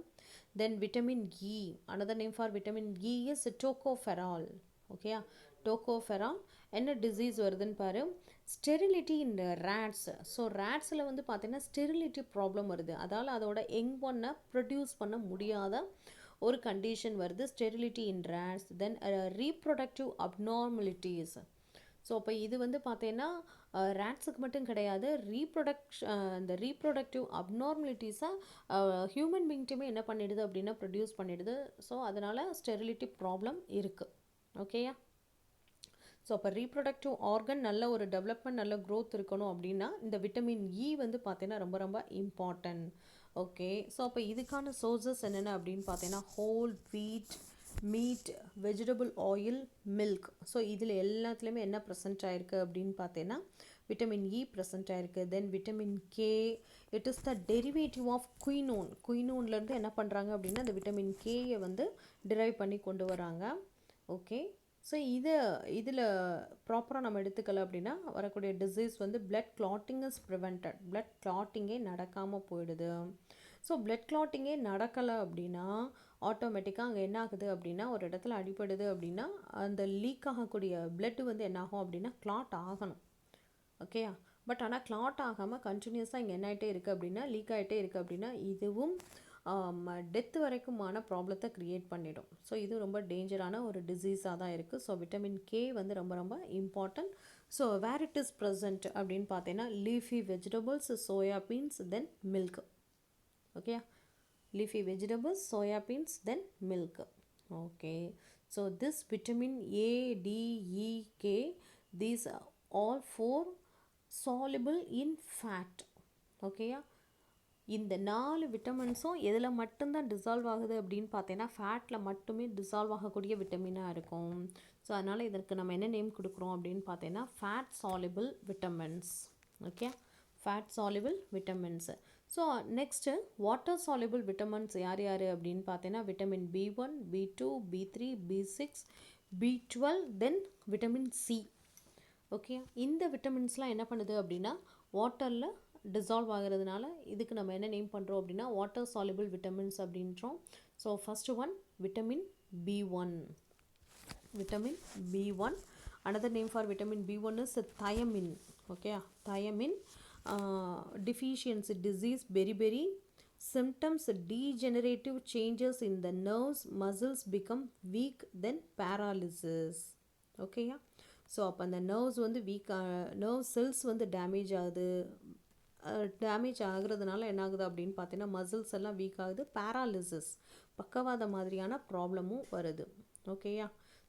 Then vitamin E, another name for vitamin E is tocopherol. ஓகேயா? டோகோஃபெரால். என்ன டிசீஸ் வருதுன்னு பாரு, ஸ்டெரிலிட்டி இன் ரேட்ஸ். ஸோ ரேட்ஸில் வந்து பார்த்தீங்கன்னா ஸ்டெரிலிட்டி ப்ராப்ளம் வருது, அதால் அதோட யங் ஒன்னை ப்ரொடியூஸ் பண்ண முடியாத ஒரு கண்டிஷன் வருது, sterility in rates. Then reproductive abnormalities. So அப்போ இது வந்து பார்த்தீங்கன்னா ரேட்ஸுக்கு மட்டும் கிடையாது, இந்த ரீப்ரொடக்டிவ் அப்நார்மலிட்டிஸை ஹியூமன் பீயிங்ட்டுமே என்ன பண்ணிடுது அப்படின்னா ப்ரொடியூஸ் பண்ணிடுது. ஸோ அதனால் ஸ்டெரிலிட்டி ப்ராப்ளம் இருக்குது. ஓகேயா? ஸோ அப்போ ரீப்ரொடக்டிவ் ஆர்கன் நல்ல ஒரு டெவலப்மெண்ட், நல்ல க்ரோத் இருக்கணும் அப்படின்னா இந்த விட்டமின் இ வந்து பார்த்தீங்கன்னா ரொம்ப ரொம்ப இம்பார்ட்டன்ட். ஓகே, ஸோ அப்போ இதுக்கான சோர்சஸ் என்னென்ன அப்படின்னு பார்த்தீங்கன்னா whole wheat, meet, vegetable oil, milk. So இதில் எல்லாத்துலேயுமே என்ன ப்ரெசென்ட் ஆகிருக்கு அப்படின்னு பார்த்தீங்கன்னா விட்டமின் இ ப்ரெசென்ட் ஆகிருக்கு. Then vitamin K, it is the derivative of quinone. குயினோன்லேருந்து என்ன பண்ணுறாங்க அப்படின்னா அந்த விட்டமின் கேயை வந்து டிரைவ் பண்ணி கொண்டு வராங்க. ஓகே, ஸோ இதில் ப்ராப்பராக நம்ம எடுத்துக்கல அப்படின்னா வரக்கூடிய டிசீஸ் வந்து blood clotting is prevented. Blood கிளாட்டிங்கே நடக்காமல் போயிடுது. ஸோ பிளட் கிளாட்டிங்கே நடக்கலை அப்படின்னா ஆட்டோமேட்டிக்காக அங்கே என்ன ஆகுது அப்படின்னா ஒரு இடத்துல அடிப்படுது அப்படின்னா அந்த லீக் ஆகக்கூடிய பிளட்டு வந்து என்ன ஆகும் அப்படின்னா கிளாட் ஆகணும். ஓகேயா? பட் ஆனால் கிளாட் ஆகாமல் கண்டினியூஸாக இங்கே என்ன ஆகிட்டே இருக்குது அப்படின்னா லீக் ஆகிட்டே இருக்குது அப்படின்னா இதுவும் டெத்து வரைக்குமான ப்ராப்ளத்தை க்ரியேட் பண்ணிடும். ஸோ இது ரொம்ப டேஞ்சரான ஒரு டிசீஸாக தான் இருக்குது. ஸோ விட்டமின் கே வந்து ரொம்ப ரொம்ப important. So where it is present அப்படின்னு பார்த்தீங்கன்னா leafy vegetables, soya beans, then milk. Okay, leafy vegetables, soya beans, then milk. Okay, so this vitamin A, D, E, K, these are all four soluble in fat. Okay, இந்த 4 விட்டமின்ஸும் எதில் மட்டும்தான் dissolve ஆகுது அப்படின்னு பார்த்தீங்கன்னா ஃபேட்டில் மட்டுமே dissolve ஆகக்கூடிய விட்டமினாக இருக்கும். So அதனால் இதற்கு நம்ம என்ன நேம் கொடுக்குறோம் அப்படின்னு பார்த்தீங்கன்னா fat soluble vitamins. Okay, fat soluble vitamins. So next water soluble vitamins யார் யார் அப்படின்னு பார்த்தீங்கன்னா vitamin B1, B2, B3, B6, B12, then vitamin C. Okay, இந்த விட்டமின்ஸ்லாம் என்ன பண்ணுது அப்படின்னா வாட்டரில் டிசால்வ் ஆகிறதுனால இதுக்கு நம்ம என்ன நேம் பண்ணுறோம் அப்படின்னா வாட்டர் சாலிபிள் விட்டமின்ஸ் அப்படின்றோம். So first one vitamin B1. Vitamin B1, another name for vitamin B1 is thiamine. Okay, thiamine deficiency disease, beriberi symptoms, degenerative changes in the nerves, muscles become weak, then paralysis. Okay, so அப்போ அந்த nerves வந்து nerve cells வந்து damage ஆகுது. Damage ஆகுறதுனால என்ன ஆகுது அப்படின்னு பார்த்தீங்கன்னா muscles எல்லாம் வீக் ஆகுது, பேராலிசிஸ், பக்கவாத மாதிரியான ப்ராப்ளமும் வருது. ஓகேயா?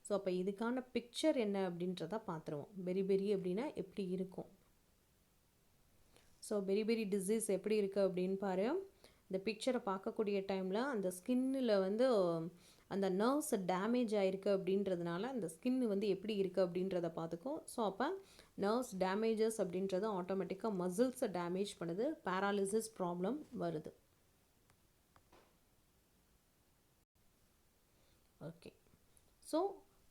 ஸோ அப்போ இதுக்கான பிக்சர் என்ன அப்படின்றத பார்த்துருவோம். பெரிபெரி அப்படின்னா எப்படி இருக்கும். ஸோ பெரிபெரி டிசீஸ் எப்படி இருக்குது அப்படின்னு பாரு. இந்த பிக்சரை பார்க்கக்கூடிய டைமில் அந்த ஸ்கின்னில் வந்து அந்த நர்வ்ஸ் டேமேஜ் ஆகிருக்கு அப்படின்றதுனால அந்த ஸ்கின் வந்து எப்படி இருக்குது அப்படின்றத பார்த்துக்கோ. ஸோ அப்போ நர்வ்ஸ் டேமேஜஸ் அப்படின்றது ஆட்டோமேட்டிக்காக மசில்ஸை டேமேஜ் பண்ணுது, பேராலிசிஸ் ப்ராப்ளம் வருது. Okay, so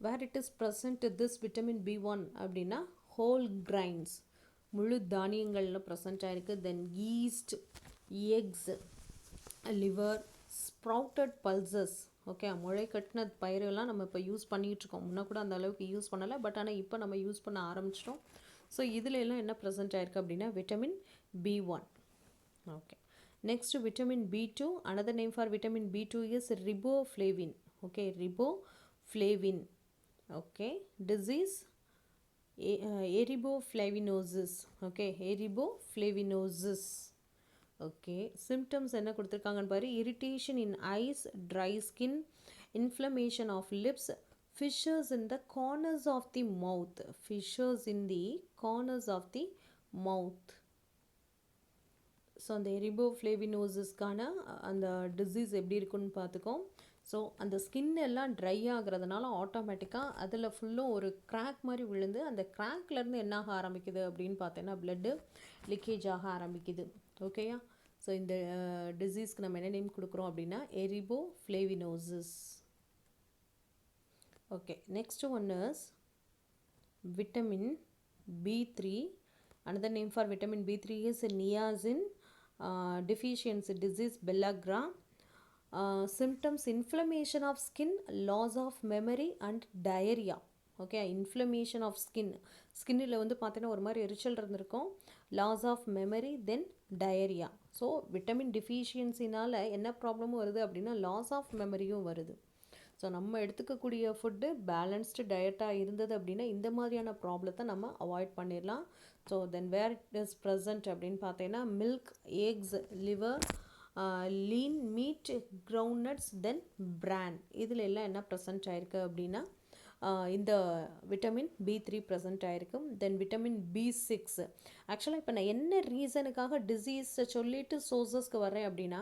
where it is present this vitamin B1 அப்படின்னா ஹோல் கிரைன்ஸ், முழு தானியங்களில் ப்ரெசன்ட் ஆகிருக்கு. Then yeast, eggs, liver, sprouted pulses. Okay, முளை கட்டின பயிரெல்லாம் நம்ம இப்போ யூஸ் பண்ணிகிட்ருக்கோம். முன்னே கூட அந்த அளவுக்கு யூஸ் பண்ணலை, பட் ஆனால் இப்போ நம்ம யூஸ் பண்ண ஆரம்பிச்சிட்டோம். ஸோ இதில் எல்லாம் என்ன ப்ரெசென்ட் ஆகிருக்கு அப்படின்னா vitamin B1. Okay, next vitamin B2, another name for vitamin B2 is riboflavin. Okay, riboflavin. Okay, disease erybroflavinosis. Okay, erybroflavinosis. Okay, symptoms என்ன கொடுத்துருக்காங்கன்னு பாரு. Irritation in eyes, dry skin, inflammation of lips, fissures in the corners of the mouth. Fissures in the corners of the mouth. So அந்த எரிபோஃப்ளேவினோசிஸ்க்கான அந்த disease எப்படி இருக்குன்னு பார்த்துக்கோ. So அந்த ஸ்கின் எல்லாம் ட்ரை ஆகுறதுனால ஆட்டோமேட்டிக்காக அதில் ஃபுல்லும் ஒரு கிராக் மாதிரி விழுந்து அந்த கிராக்லேருந்து என்ன ஆக ஆரம்பிக்குது அப்படின்னு பார்த்தீங்கன்னா பிளட்டு லீக்கேஜ் ஆக ஆரம்பிக்குது. ஓகேயா? ஸோ இந்த டிசீஸ்க்கு நம்ம என்ன நேம் கொடுக்குறோம் அப்படின்னா ariboflavinosis. Okay, next one is vitamin B3. Another name for vitamin B3 is niacin deficiency disease pellagra. Symptoms: inflammation of skin, loss of memory and diarrhea. Okay, inflammation of ஸ்கின்னில் வந்து பார்த்தீங்கன்னா ஒரு மாதிரி எரிச்சல் இருந்திருக்கும், loss of memory, then diarrhoea. So vitamin டிஃபிஷியன்சினால் என்ன ப்ராப்ளமும் வருது அப்படின்னா லாஸ் ஆஃப் மெமரியும் வருது. ஸோ நம்ம எடுத்துக்கக்கூடிய ஃபுட்டு பேலன்ஸ்டு டயட்டாக இருந்தது அப்படின்னா இந்த மாதிரியான ப்ராப்ளத்தை நம்ம அவாய்ட் பண்ணிடலாம். So then where it is present அப்படின்னு பார்த்தீங்கன்னா milk, eggs, liver, lean meat, groundnuts, then bran, இதில் எல்லாம் என்ன ப்ரெசன்ட் ஆயிருக்கு அப்படின்னா இந்த விட்டமின் B3 ப்ரெசன்ட் ஆகிருக்கு. Then vitamin B6. ஆக்சுவலாக இப்போ நான் என்ன ரீசனுக்காக டிசீஸை சொல்லிவிட்டு சோர்ஸஸ்க்கு வரேன் அப்படின்னா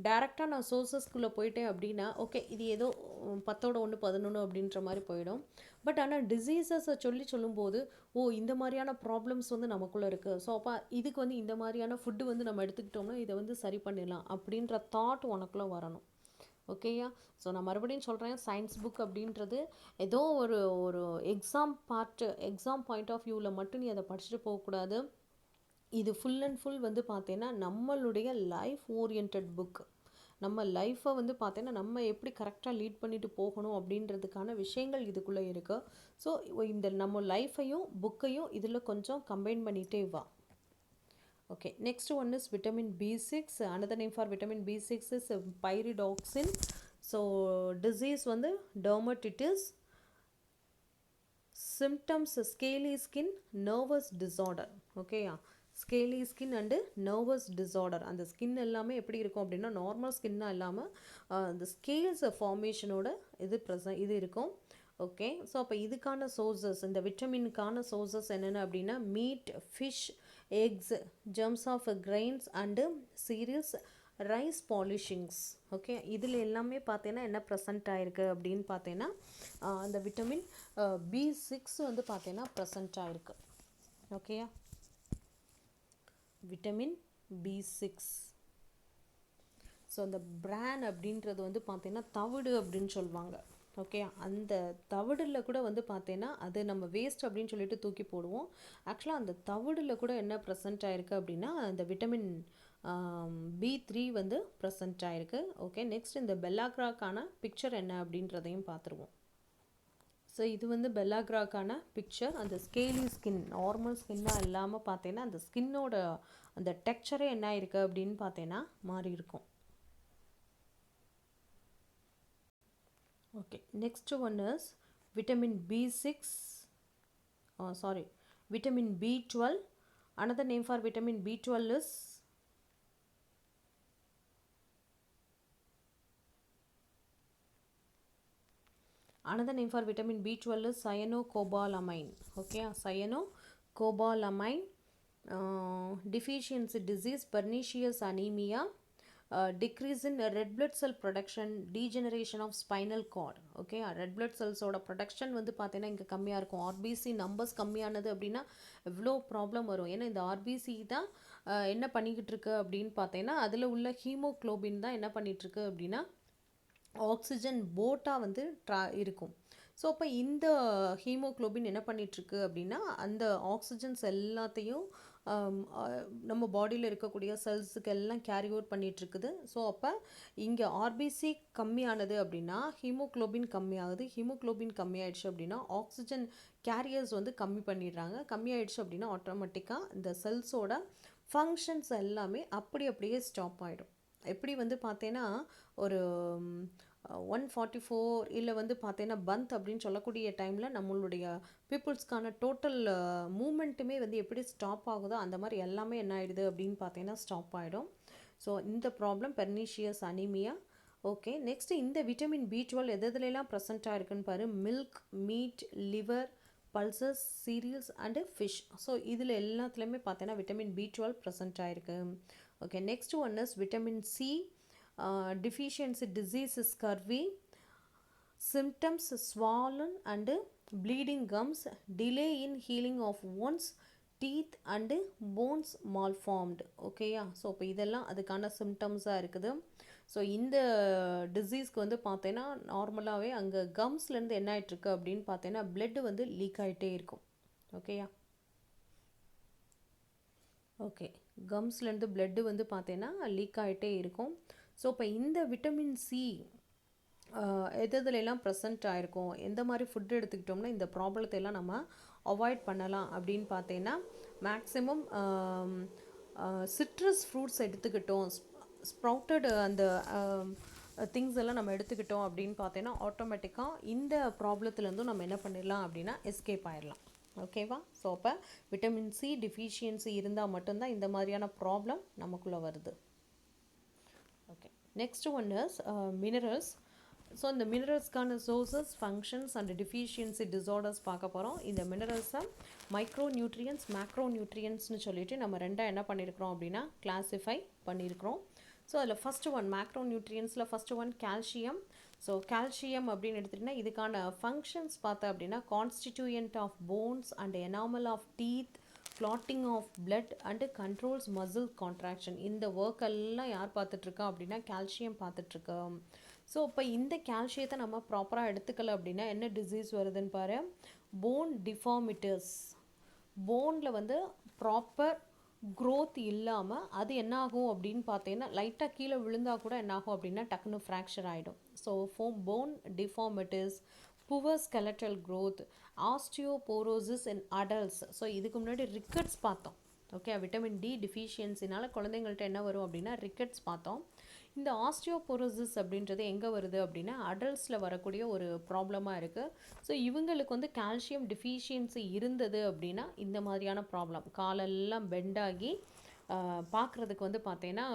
டேரெக்டாக நான் சோர்ஸஸ்குள்ளே போயிட்டேன் அப்படின்னா ஓகே இது ஏதோ 10ஓட 1 11 அப்படின்ற மாதிரி போயிடும். பட் ஆனால் டிசீசஸை சொல்லும்போது இந்த மாதிரியான ப்ராப்ளம்ஸ் வந்து நமக்குள்ளே இருக்குது, ஸோ அப்போ இதுக்கு வந்து இந்த மாதிரியான ஃபுட்டு வந்து நம்ம எடுத்துக்கிட்டோம்னா இதை வந்து சரி பண்ணிடலாம் அப்படின்ற தாட் உனக்குள்ளே வரணும். ஓகேயா? ஸோ நான் மறுபடியும் சொல்கிறேன், சயின்ஸ் புக் அப்படின்றது ஏதோ ஒரு எக்ஸாம் பாயிண்ட் ஆஃப் வியூவில் மட்டும் நீ அதை படிச்சுட்டு போகக்கூடாது. இது ஃபுல் அண்ட் ஃபுல் வந்து பார்த்தீங்கன்னா நம்மளுடைய லைஃப் ஓரியன்ட் புக். நம்ம லைஃப்பை வந்து பார்த்தீங்கன்னா நம்ம எப்படி கரெக்டாக லீட் பண்ணிட்டு போகணும் அப்படின்றதுக்கான விஷயங்கள் இதுக்குள்ளே இருக்குது. ஸோ இந்த நம்ம லைஃப்பையும் புக்கையும் இதில் கொஞ்சம் கம்பைன் பண்ணிகிட்டே வா. Okay, next one is vitamin B6. Another name for vitamin B6 is pyridoxine. So disease வந்து dermatitis. Symptoms: scaly skin, nervous disorder. Okay, scaly skin and nervous disorder. அந்த ஸ்கின் எல்லாமே எப்படி இருக்கும் அப்படின்னா நார்மல் ஸ்கின்னாக இல்லாமல் அந்த ஸ்கேல்ஸ் ஃபார்மேஷனோட இது இருக்கும். ஓகே, ஸோ அப்போ இதுக்கான சோர்ஸஸ், இந்த விட்டமினுக்கான சோர்ஸஸ் என்னென்ன அப்படின்னா meat, fish, eggs, germs of grains and cereals, rice polishings. Okay, இதில் எல்லாமே பார்த்தீங்கன்னா என்ன ப்ரெசண்ட் ஆகிருக்கு அப்படின்னு பார்த்தீங்கன்னா அந்த விட்டமின் B6 வந்து பார்த்தீங்கன்னா ப்ரெசண்ட் ஆகிருக்கு. ஓகேயா? Vitamin B6. ஸோ அந்த பிரான் அப்படின்றது வந்து பார்த்தீங்கன்னா தவிடு அப்படின்னு சொல்லுவாங்க. ஓகே, அந்த தவிடில் கூட வந்து பார்த்தீங்கன்னா அது நம்ம வேஸ்ட் அப்படின்னு சொல்லிட்டு தூக்கி போடுவோம். ஆக்சுவலாக அந்த தவிடில் கூட என்ன ப்ரெசண்ட் ஆகிருக்கு அப்படின்னா அந்த விட்டமின் B3 வந்து ப்ரெசண்ட் ஆகிருக்கு. ஓகே, நெக்ஸ்ட் இந்த பெல்லாக்ராக்கான பிக்சர் என்ன அப்படின்றதையும் பார்த்துருவோம். ஸோ இது வந்து பெல்லாக்ராக்கான பிக்சர். அந்த ஸ்கேலி ஸ்கின், நார்மல் ஸ்கின்னாக இல்லாமல் பார்த்தீங்கன்னா அந்த ஸ்கின்னோட அந்த டெக்ஸ்சரே என்ன இருக்குது அப்படின்னு பார்த்தீங்கன்னா மாறி இருக்கும். Okay, next one is vitamin B6, vitamin B12. Another name for vitamin B12 is another name for vitamin B12 is cyanocobalamin. Okay, cyanocobalamin. Deficiency disease, pernicious anemia, decrease in red blood cell production, degeneration of spinal cord. Okay, red blood cells ஓட production வந்து பார்த்தீங்கன்னா இங்கே கம்மியாக இருக்கும். RBC numbers கம்மியானது அப்படின்னா எவ்வளோ problem வரும். ஏன்னா இந்த ஆர்பிசி தான் என்ன பண்ணிக்கிட்டு இருக்கு அப்படின்னு பார்த்தீங்கன்னா அதில் உள்ள ஹீமோக்ளோபின் தான் என்ன பண்ணிகிட்ருக்கு அப்படின்னா ஆக்சிஜன் போட்டாக வந்து இருக்கும். ஸோ அப்போ இந்த ஹீமோக்ளோபின் என்ன பண்ணிகிட்ருக்கு அப்படின்னா அந்த ஆக்சிஜன்ஸ் எல்லாத்தையும் நம்ம பாடியில் இருக்கக்கூடிய செல்ஸுக்கு எல்லாம் கேரி அவுட் பண்ணிகிட்ருக்குது. ஸோ அப்போ இங்கே ஆர்பிசி கம்மியானது அப்படின்னா ஹீமோக்ளோபின் கம்மியாகுது. ஹீமோக்ளோபின் கம்மியாயிடுச்சு அப்படின்னா ஆக்சிஜன் கேரியர்ஸ் வந்து கம்மி பண்ணிடுறாங்க. கம்மியாயிடுச்சு அப்படின்னா ஆட்டோமேட்டிக்காக இந்த செல்ஸோட ஃபங்க்ஷன்ஸ் எல்லாமே அப்படியே ஸ்டாப் ஆகிடும். எப்படி வந்து பார்த்தீங்கன்னா ஒரு 144 இல்லை வந்து பார்த்தீங்கன்னா பந்த் அப்படின்னு சொல்லக்கூடிய டைமில் நம்மளுடைய பீப்புள்ஸ்க்கான டோட்டல் மூமெண்ட்டுமே வந்து எப்படி ஸ்டாப் ஆகுதோ அந்த மாதிரி எல்லாமே என்ன ஆகிடுது அப்படின்னு பார்த்தீங்கன்னா ஸ்டாப் ஆகிடும். ஸோ இந்த problem pernicious anaemia. Okay, next இந்த விட்டமின் B12 எதுலலாம் ப்ரெசண்ட்டாக இருக்குன்னு பாரு. Milk, meet, liver, pulses, serials and fish. So இதில் எல்லாத்துலேயுமே பார்த்தீங்கன்னா விட்டமின் B12 ப்ரெசண்ட் ஆகிருக்கு. Okay, next one is vitamin C. Deficiency disease is scurvy, symptoms swollen and bleeding gums, delay in healing of wounds, teeth and bones malformed. ஓகேயா? So இப்போ இதெல்லாம் அதுக்கான சிம்டம்ஸாக இருக்குது. So இந்த டிசீஸ்க்கு வந்து பார்த்தீங்கன்னா நார்மலாகவே அங்கே கம்ஸ்லேருந்து என்ன ஆகிட்டுருக்கு அப்படின்னு பார்த்தீங்கன்னா பிளட் வந்து லீக் ஆகிட்டே இருக்கும். ஓகேயா? ஓகே, கம்ஸ்லேருந்து பிளட்டு வந்து பார்த்தீங்கன்னா லீக் ஆகிட்டே இருக்கும். ஸோ இப்போ இந்த விட்டமின் சி எதுலெல்லாம் ப்ரெசண்ட் ஆகிருக்கும், எந்த மாதிரி ஃபுட் எடுத்துக்கிட்டோம்னா இந்த ப்ராப்ளத்தை எல்லாம் நம்ம அவாய்ட் பண்ணலாம் அப்படின்னு பார்த்தீங்கன்னா மேக்ஸிமம் சிட்ரஸ் ஃப்ரூட்ஸ் எடுத்துக்கிட்டோம், ஸ்ப்ரவுட்டட் அந்த திங்ஸ் எல்லாம் நம்ம எடுத்துக்கிட்டோம் அப்படின்னு பார்த்தீங்கன்னா ஆட்டோமேட்டிக்காக இந்த ப்ராப்ளத்துலேருந்தும் நம்ம என்ன பண்ணிடலாம் அப்படின்னா எஸ்கேப் ஆயிடலாம். ஓகேவா? ஸோ அப்போ விட்டமின் சி டிஃபிஷியன்சி இருந்தால் மட்டும்தான் இந்த மாதிரியான ப்ராப்ளம் நமக்குள்ளே வருது. Okay, next one is minerals. So இந்த மினரல்ஸ்க்கான sources, functions and deficiency disorders பார்க்க போகிறோம். இந்த மினரல்ஸை மைக்ரோ நியூட்ரியன்ஸ், மேக்ரோ நியூட்ரியன்ஸ்னு சொல்லிட்டு நம்ம ரெண்டாக என்ன பண்ணியிருக்கிறோம் அப்படின்னா கிளாஸிஃபை பண்ணியிருக்கிறோம். ஸோ அதில் ஃபஸ்ட்டு ஒன் மேக்ரோ நியூட்ரியன்ஸில் first one calcium. So calcium அப்படின்னு எடுத்துகிட்டிங்கன்னா இதுக்கான ஃபங்க்ஷன்ஸ் பார்த்தா அப்படின்னா constituent of bones and enamel of teeth, clotting of blood and controls muscle contraction. இந்த ஒர்க் எல்லாம் யார் பார்த்துட்ருக்கா அப்படின்னா கால்சியம் பார்த்துட்ருக்கோம். ஸோ இப்போ இந்த கால்சியத்தை நம்ம ப்ராப்பராக எடுத்துக்கல அப்படின்னா என்ன டிசீஸ் வருதுன்னு பாரு, போன் டிஃபார்மிட்டிஸ். போனில் வந்து ப்ராப்பர் க்ரோத் இல்லாமல் அது என்ன ஆகும் அப்படின்னு பார்த்தீங்கன்னா லைட்டாக கீழே விழுந்தால் கூட என்ன ஆகும் அப்படின்னா டக்குன்னு ஃப்ராக்சர் ஆகிடும். So phone deformities, poor skeletal growth, osteoporosis இன் அடல்ட்ஸ். ஸோ இதுக்கு முன்னாடி ரிக்கட்ஸ் பார்த்தோம். ஓகே, விட்டமின் டி டிஃபிஷியன்சினால குழந்தைங்கள்ட்ட என்ன வரும் அப்படின்னா ரிக்கட்ஸ் பார்த்தோம். இந்த ஆஸ்டியோபோரோசிஸ் அப்படின்றது எங்கே வருது அப்படின்னா அடல்ட்ஸில் வரக்கூடிய ஒரு ப்ராப்ளமாக இருக்குது. ஸோ இவங்களுக்கு வந்து கால்சியம் டிஃபிஷியன்சி இருந்தது அப்படின்னா இந்த மாதிரியான ப்ராப்ளம், காலெல்லாம் பெண்டாகி பார்க்குறதுக்கு வந்து பார்த்தீங்கன்னா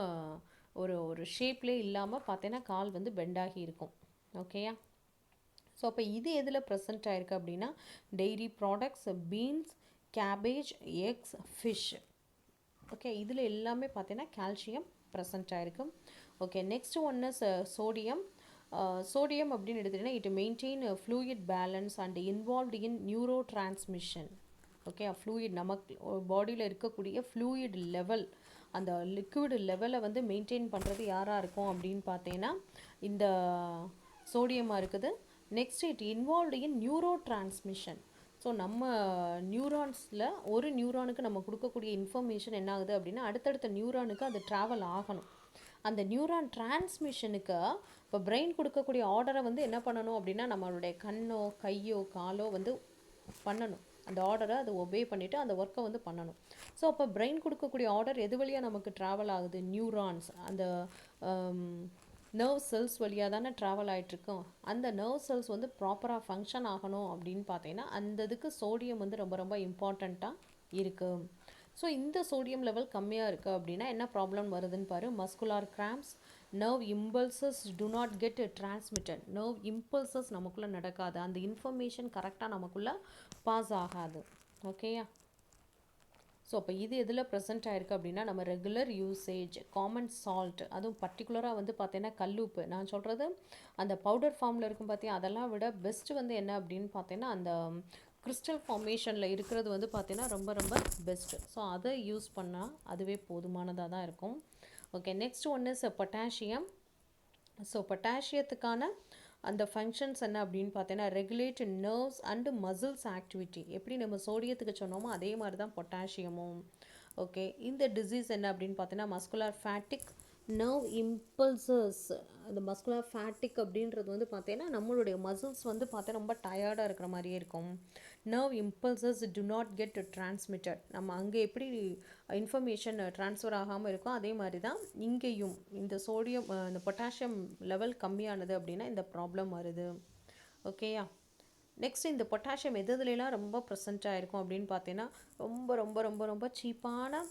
ஒரு ஷேப்லே இல்லாமல் பார்த்தீங்கன்னா கால் வந்து பெண்டாகி இருக்கும். ஓகேயா? ஸோ அப்போ இது எதில் ப்ரெசென்ட் ஆகிருக்கு அப்படின்னா dairy products, beans, cabbage, eggs, fish. Okay, இதில் எல்லாமே பார்த்தீங்கன்னா கால்சியம் ப்ரெசென்ட் ஆகிருக்கு. Okay, next one is sodium. Sodium அப்படின்னு எடுத்துகிட்டிங்கன்னா it maintain fluid balance and involved in neurotransmission. Okay, fluid நமக்கு பாடியில் இருக்கக்கூடிய ஃப்ளூயிட் லெவல், அந்த லிக்விட் லெவலை வந்து மெயின்டைன் பண்ணுறது யாராக இருக்கும் அப்படின்னு பார்த்தீங்கன்னா இந்த சோடியமாக இருக்குது. Next it involved in neuro transmission. So நம்ம நியூரான்ஸில் ஒரு நியூரானுக்கு நம்ம கொடுக்கக்கூடிய இன்ஃபர்மேஷன் என்ன ஆகுது அப்படின்னா அடுத்தடுத்த நியூரானுக்கு அது ட்ராவல் ஆகணும். அந்த நியூரான் டிரான்ஸ்மிஷனுக்கு இப்போ பிரெயின் கொடுக்கக்கூடிய ஆர்டரை வந்து என்ன பண்ணணும் அப்படின்னா நம்மளுடைய கண்ணோ கையோ காலோ வந்து பண்ணணும். அந்த ஆர்டரை அது ஒபே பண்ணிவிட்டு அந்த ஒர்க்கை வந்து பண்ணணும். ஸோ அப்போ பிரெயின் கொடுக்கக்கூடிய ஆர்டர் எது வழியாக நமக்கு ட்ராவல் ஆகுது? நியூரான்ஸ், அந்த நர்வ் செல்ஸ் வழியாக தானே ட்ராவல் ஆகிட்ருக்கோம். அந்த நர்வ் செல்ஸ் வந்து ப்ராப்பராக ஃபங்க்ஷன் ஆகணும் அப்படின்னு பார்த்தீங்கன்னா அந்த இதுக்கு சோடியம் வந்து ரொம்ப ரொம்ப இம்பார்ட்டண்ட்டாக இருக்குது. ஸோ இந்த சோடியம் லெவல் கம்மியாக இருக்குது அப்படின்னா என்ன ப்ராப்ளம் வருதுன்னு பாரு, muscular cramps, nerve impulses to not get transmitted. Nerve impulses நமக்குள்ளே நடக்காது, அந்த இன்ஃபர்மேஷன் கரெக்டாக நமக்குள்ளே பாஸ் ஆகாது. ஓகேயா? ஸோ அப்போ இது எதில் ப்ரெசென்ட் ஆகிருக்கு அப்படின்னா நம்ம ரெகுலர் யூசேஜ், காமன் சால்ட், அதுவும் பர்டிகுலராக வந்து பார்த்தீங்கன்னா கல்லுப்பு. நான் சொல்கிறது அந்த பவுடர் ஃபார்மில் இருக்கும் பார்த்தியா, அதெல்லாம் விட பெஸ்ட்டு வந்து என்ன அப்படின்னு பார்த்தீங்கன்னா அந்த கிறிஸ்டல் ஃபார்மேஷனில் இருக்கிறது வந்து பார்த்தீங்கன்னா ரொம்ப ரொம்ப பெஸ்ட்டு. ஸோ அதை யூஸ் பண்ணால் அதுவே போதுமானதாக தான் இருக்கும். Okay, next one is potassium. So பொட்டாசியத்துக்கான அந்த ஃபங்க்ஷன்ஸ் என்ன அப்படின்னு பார்த்தீங்கன்னா regulate nerves and muscles activity. எப்படி நம்ம சோடியத்துக்கு சொன்னோமோ அதே மாதிரி தான் பொட்டாசியமும். ஓகே, இந்த டிசீஸ் என்ன அப்படின்னு பார்த்தீங்கன்னா மஸ்குலார் ஃபேட்டிக், நர்வ் இம்பல்சஸ். அந்த மஸ்குலார் ஃபேட்டிக் அப்படின்றது வந்து பார்த்தீங்கன்னா நம்மளுடைய மசில்ஸ் வந்து பார்த்தா ரொம்ப டயர்டாக இருக்கிற மாதிரியே இருக்கும். Nerve impulses to not get transmitted. நம்ம அங்கே எப்படி இன்ஃபர்மேஷன் ட்ரான்ஸ்ஃபர் ஆகாமல் இருக்கும் அதே மாதிரி தான் இங்கேயும் இந்த சோடியம் இந்த பொட்டாசியம் லெவல் கம்மியானது அப்படின்னா இந்த ப்ராப்ளம் வருது. ஓகேயா? நெக்ஸ்ட் இந்த பொட்டாசியம் எதுலாம் ரொம்ப ப்ரெசென்ட்டாக இருக்கும் அப்படின்னு பார்த்தீங்கன்னா ரொம்ப ரொம்ப ரொம்ப ரொம்ப சீப்பான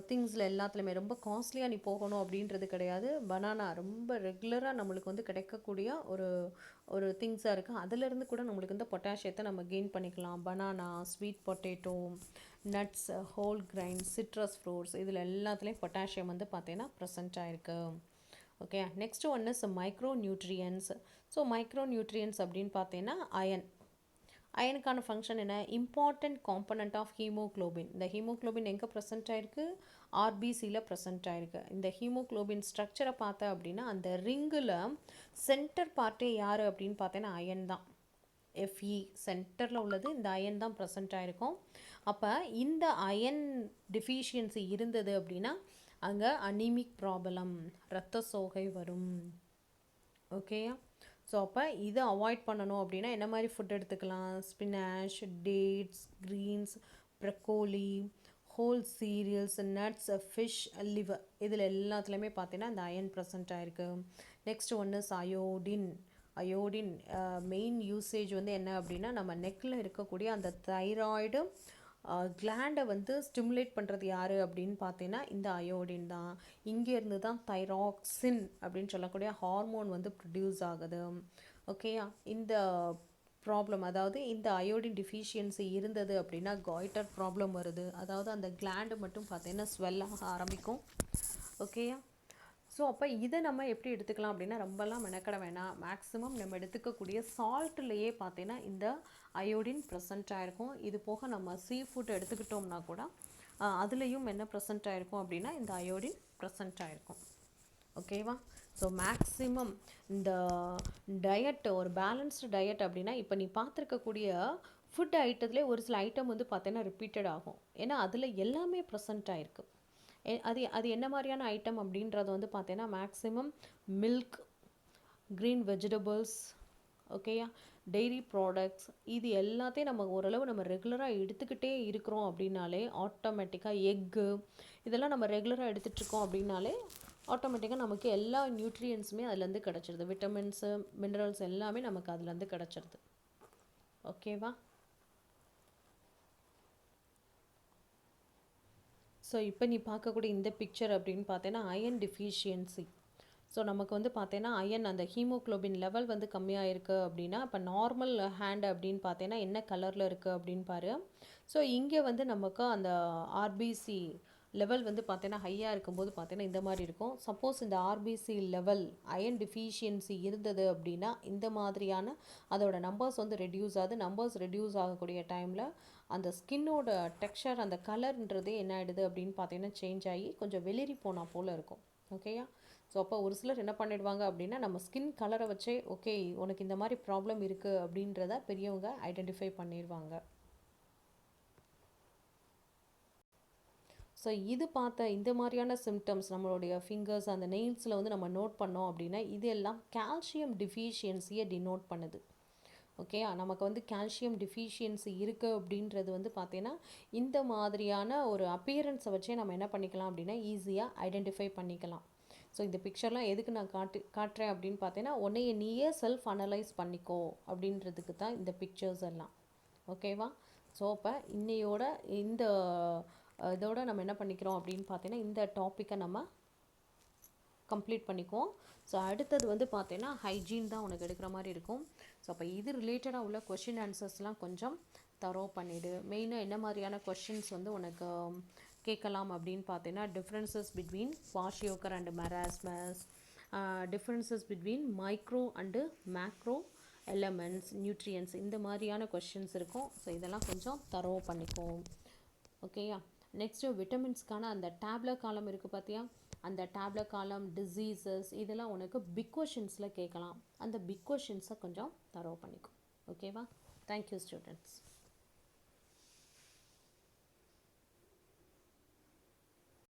திங்ஸில் எல்லாத்துலேயுமே. ரொம்ப காஸ்ட்லியாக நீ போகணும் அப்படின்றது கிடையாது. பனானா ரொம்ப ரெகுலராக நம்மளுக்கு வந்து கிடைக்கக்கூடிய ஒரு திங்ஸாக இருக்குது. அதிலேருந்து கூட நம்மளுக்கு இந்த பொட்டாசியத்தை நம்ம கெயின் பண்ணிக்கலாம். Banana, sweet potato, nuts, whole grain, citrus fruits, இதில் எல்லாத்துலேயும் பொட்டாசியம் வந்து பார்த்தீங்கன்னா ப்ரெசென்ட் ஆகிருக்கு. Okay, next one is micro nutrients. So micro nutrients அப்படின்னு பார்த்தீங்கன்னா அயன். அயனுக்கான ஃபங்க்ஷன் என்ன? Important component of haemoglobin. இந்த ஹீமோக்ளோபின் எங்கே ப்ரெசென்ட் ஆயிருக்கு? ஆர்பிசியில் ப்ரெசென்ட் ஆயிருக்கு. இந்த ஹீமோக்ளோபின் ஸ்ட்ரக்சரை பார்த்தா அப்படின்னா அந்த ரிங்கில் சென்டர் பார்ட்டே யார் அப்படின்னு பார்த்தீங்கன்னா அயன் தான். எஃப்இ சென்டரில் உள்ளது இந்த அயன் தான் ப்ரெசென்ட் ஆகிருக்கும். அப்போ இந்த அயன் டிஃபிஷியன்சி இருந்தது அப்படின்னா அங்கே அனிமிக் ப்ராப்ளம், இரத்த சோகை வரும். ஓகேயா? ஸோ அப்போ இதை அவாய்ட் பண்ணணும் அப்படின்னா என்ன மாதிரி ஃபுட் எடுத்துக்கலாம்? Spinach, dates, greens, broccoli, whole cereals, nuts, fish, liver, இதில் எல்லாத்துலேயுமே பார்த்தீங்கன்னா இந்த அயன் ப்ரெசென்ட் ஆகிருக்கு. நெக்ஸ்ட் ஒன்று அயோடின். அயோடின் மெயின் யூசேஜ் வந்து என்ன அப்படின்னா நம்ம நெக்கில் இருக்கக்கூடிய அந்த தைராய்டு கிளாண்டை வந்து ஸ்டிமுலேட் பண்ணுறது யார் அப்படின்னு பார்த்தீங்கன்னா இந்த அயோடின் தான். இங்கேருந்து தான் தைராக்சின் அப்படின்னு சொல்லக்கூடிய ஹார்மோன் வந்து ப்ரொடியூஸ் ஆகுது. ஓகேயா? இந்த ப்ராப்ளம், அதாவது இந்த அயோடின் டிஃபிஷியன்சி இருந்தது அப்படின்னா காய்டர் ப்ராப்ளம் வருது. அதாவது அந்த கிளாண்டு மட்டும் பார்த்தீங்கன்னா ஸ்வெல்லாக ஆரம்பிக்கும். ஓகேயா? ஸோ அப்போ இதை நம்ம எப்படி எடுத்துக்கலாம் அப்படின்னா ரொம்பலாம் மெனக்கட வேணாம். மேக்ஸிமம் நம்ம எடுத்துக்கக்கூடிய சால்ட்லேயே பார்த்தீங்கன்னா இந்த அயோடின் ப்ரெசென்ட் ஆகிருக்கும். இது போக நம்ம சீ ஃபுட் எடுத்துக்கிட்டோம்னா கூட அதுலேயும் என்ன ப்ரெசென்ட் ஆகிருக்கும் அப்படின்னா இந்த அயோடின் ப்ரெசென்ட் ஆகிருக்கும். ஓகேவா? ஸோ மேக்ஸிமம் இந்த டயட், ஒரு பேலன்ஸ்டு டயட் அப்படின்னா இப்போ நீ பார்த்துருக்கக்கூடிய ஃபுட் ஐட்டத்துலேயே ஒரு சில ஐட்டம் வந்து பார்த்தீங்கன்னா ரிப்பீட்டட் ஆகும். ஏன்னா அதில் எல்லாமே ப்ரெசென்ட் ஆகிருக்கு. அது அது என்ன மாதிரியான ஐட்டம் அப்படின்றது வந்து பார்த்தீங்கன்னா மேக்ஸிமம் மில்க், க்ரீன் வெஜிடபிள்ஸ், ஓகேயா, டெய்ரி ப்ராடக்ட்ஸ், இது எல்லாத்தையும் நம்ம ஓரளவு நம்ம ரெகுலராக எடுத்துக்கிட்டே இருக்கிறோம் அப்படின்னாலே ஆட்டோமேட்டிக்காக எக்கு இதெல்லாம் நம்ம ரெகுலராக எடுத்துகிட்ருக்கோம் அப்படின்னாலே ஆட்டோமேட்டிக்காக நமக்கு எல்லா நியூட்ரியன்ஸுமே அதுலேருந்து கிடச்சிருது. விட்டமின்ஸு, மினரல்ஸ் எல்லாமே நமக்கு அதுலேருந்து கிடச்சிருது. ஓகேவா? ஸோ இப்போ நீ பார்க்கக்கூடிய இந்த பிக்சர் அப்படின்னு பார்த்தீங்கன்னா அயன் டிஃபிஷியன்சி. ஸோ நமக்கு வந்து பார்த்தீங்கன்னா அயன் அந்த ஹீமோக்ளோபின் லெவல் வந்து கம்மியாக இருக்குது அப்படின்னா இப்போ நார்மல் ஹேண்ட் அப்படின்னு பார்த்தீங்கன்னா என்ன கலரில் இருக்குது அப்படின்னு பாரு. ஸோ இங்கே வந்து நமக்கு அந்த ஆர்பிசி லெவல் வந்து பார்த்தீங்கன்னா ஹையாக இருக்கும்போது பார்த்தீங்கன்னா இந்த மாதிரி இருக்கும். சப்போஸ் இந்த ஆர்பிசி லெவல் அயன் டிஃபிஷியன்சி இருந்தது அப்படின்னா இந்த மாதிரியான அதோட நம்பர்ஸ் வந்து ரெடியூஸ் ஆகுது. நம்பர்ஸ் ரெடியூஸ் ஆகக்கூடிய டைமில் அந்த ஸ்கின்னோட டெக்ஸ்சர், அந்த கலர்ன்றதே என்ன ஆகிடுது அப்படின்னு பார்த்தீங்கன்னா சேஞ்ச் ஆகி கொஞ்சம் வெளிரி போனால் போல் இருக்கும். ஓகேயா? ஸோ அப்போ ஒரு சிலர் என்ன பண்ணிடுவாங்க அப்படின்னா நம்ம ஸ்கின் கலரை வச்சே ஓகே உனக்கு இந்த மாதிரி ப்ராப்ளம் இருக்குது அப்படின்றத பெரியவங்க ஐடென்டிஃபை பண்ணிடுவாங்க. ஸோ இது பார்த்த இந்த மாதிரியான சிம்டம்ஸ் நம்மளுடைய ஃபிங்கர்ஸ், அந்த நெயில்ஸில் வந்து நம்ம நோட் பண்ணோம் அப்படின்னா இது எல்லாம் கால்சியம் டிஃபிஷியன்சியை டினோட் பண்ணுது. ஓகே, நமக்கு வந்து கால்சியம் டிஃபிஷியன்சி இருக்குது அப்படின்றது வந்து பார்த்தீங்கன்னா இந்த மாதிரியான ஒரு அப்பியரன்ஸை வச்சே நம்ம என்ன பண்ணிக்கலாம் அப்படின்னா ஈஸியாக ஐடென்டிஃபை பண்ணிக்கலாம். ஸோ இந்த பிக்சர்லாம் எதுக்கு நான் காட்டுறேன் அப்படின்னு பார்த்தீங்கன்னா உன்னைய நீயே செல்ஃப் அனலைஸ் பண்ணிக்கோ அப்படின்றதுக்கு தான் இந்த பிக்சர்ஸ் எல்லாம். ஓகேவா? ஸோ இப்போ இன்னையோட இந்த இதோட நம்ம என்ன பண்ணிக்கிறோம் அப்படின்னு பார்த்தீங்கன்னா இந்த டாப்பிக்கை நம்ம கம்ப்ளீட் பண்ணிக்குவோம். ஸோ அடுத்தது வந்து பார்த்தீங்கன்னா ஹைஜீன் தான் உனக்கு எடுக்கிற மாதிரி இருக்கும். ஸோ அப்போ இது ரிலேட்டடாக உள்ள கொஷின் ஆன்சர்ஸ்லாம் கொஞ்சம் தரோ பண்ணிவிடு. மெயினாக என்ன மாதிரியான கொஷின்ஸ் வந்து உனக்கு கேட்கலாம் அப்படின்னு பார்த்தீங்கன்னா differences between kwashiorkor and marasmus, differences between micro and macro elements, nutrients, இந்த மாதிரியான கொஷின்ஸ் இருக்கும். ஸோ இதெல்லாம் கொஞ்சம் தரோ பண்ணிக்கும். ஓகேயா? நெக்ஸ்ட்டு விட்டமின்ஸ்க்கான அந்த டேப்லெட் காலம் இருக்குது பார்த்தியா, அந்த டேப்லெட் காலம், டிசீசஸ், இதெல்லாம் உனக்கு பிக் கொஷின்ஸில் கேட்கலாம். அந்த பிக் கொஷின்ஸை கொஞ்சம் தரோ பண்ணிக்கும். ஓகேவா? Thank you students.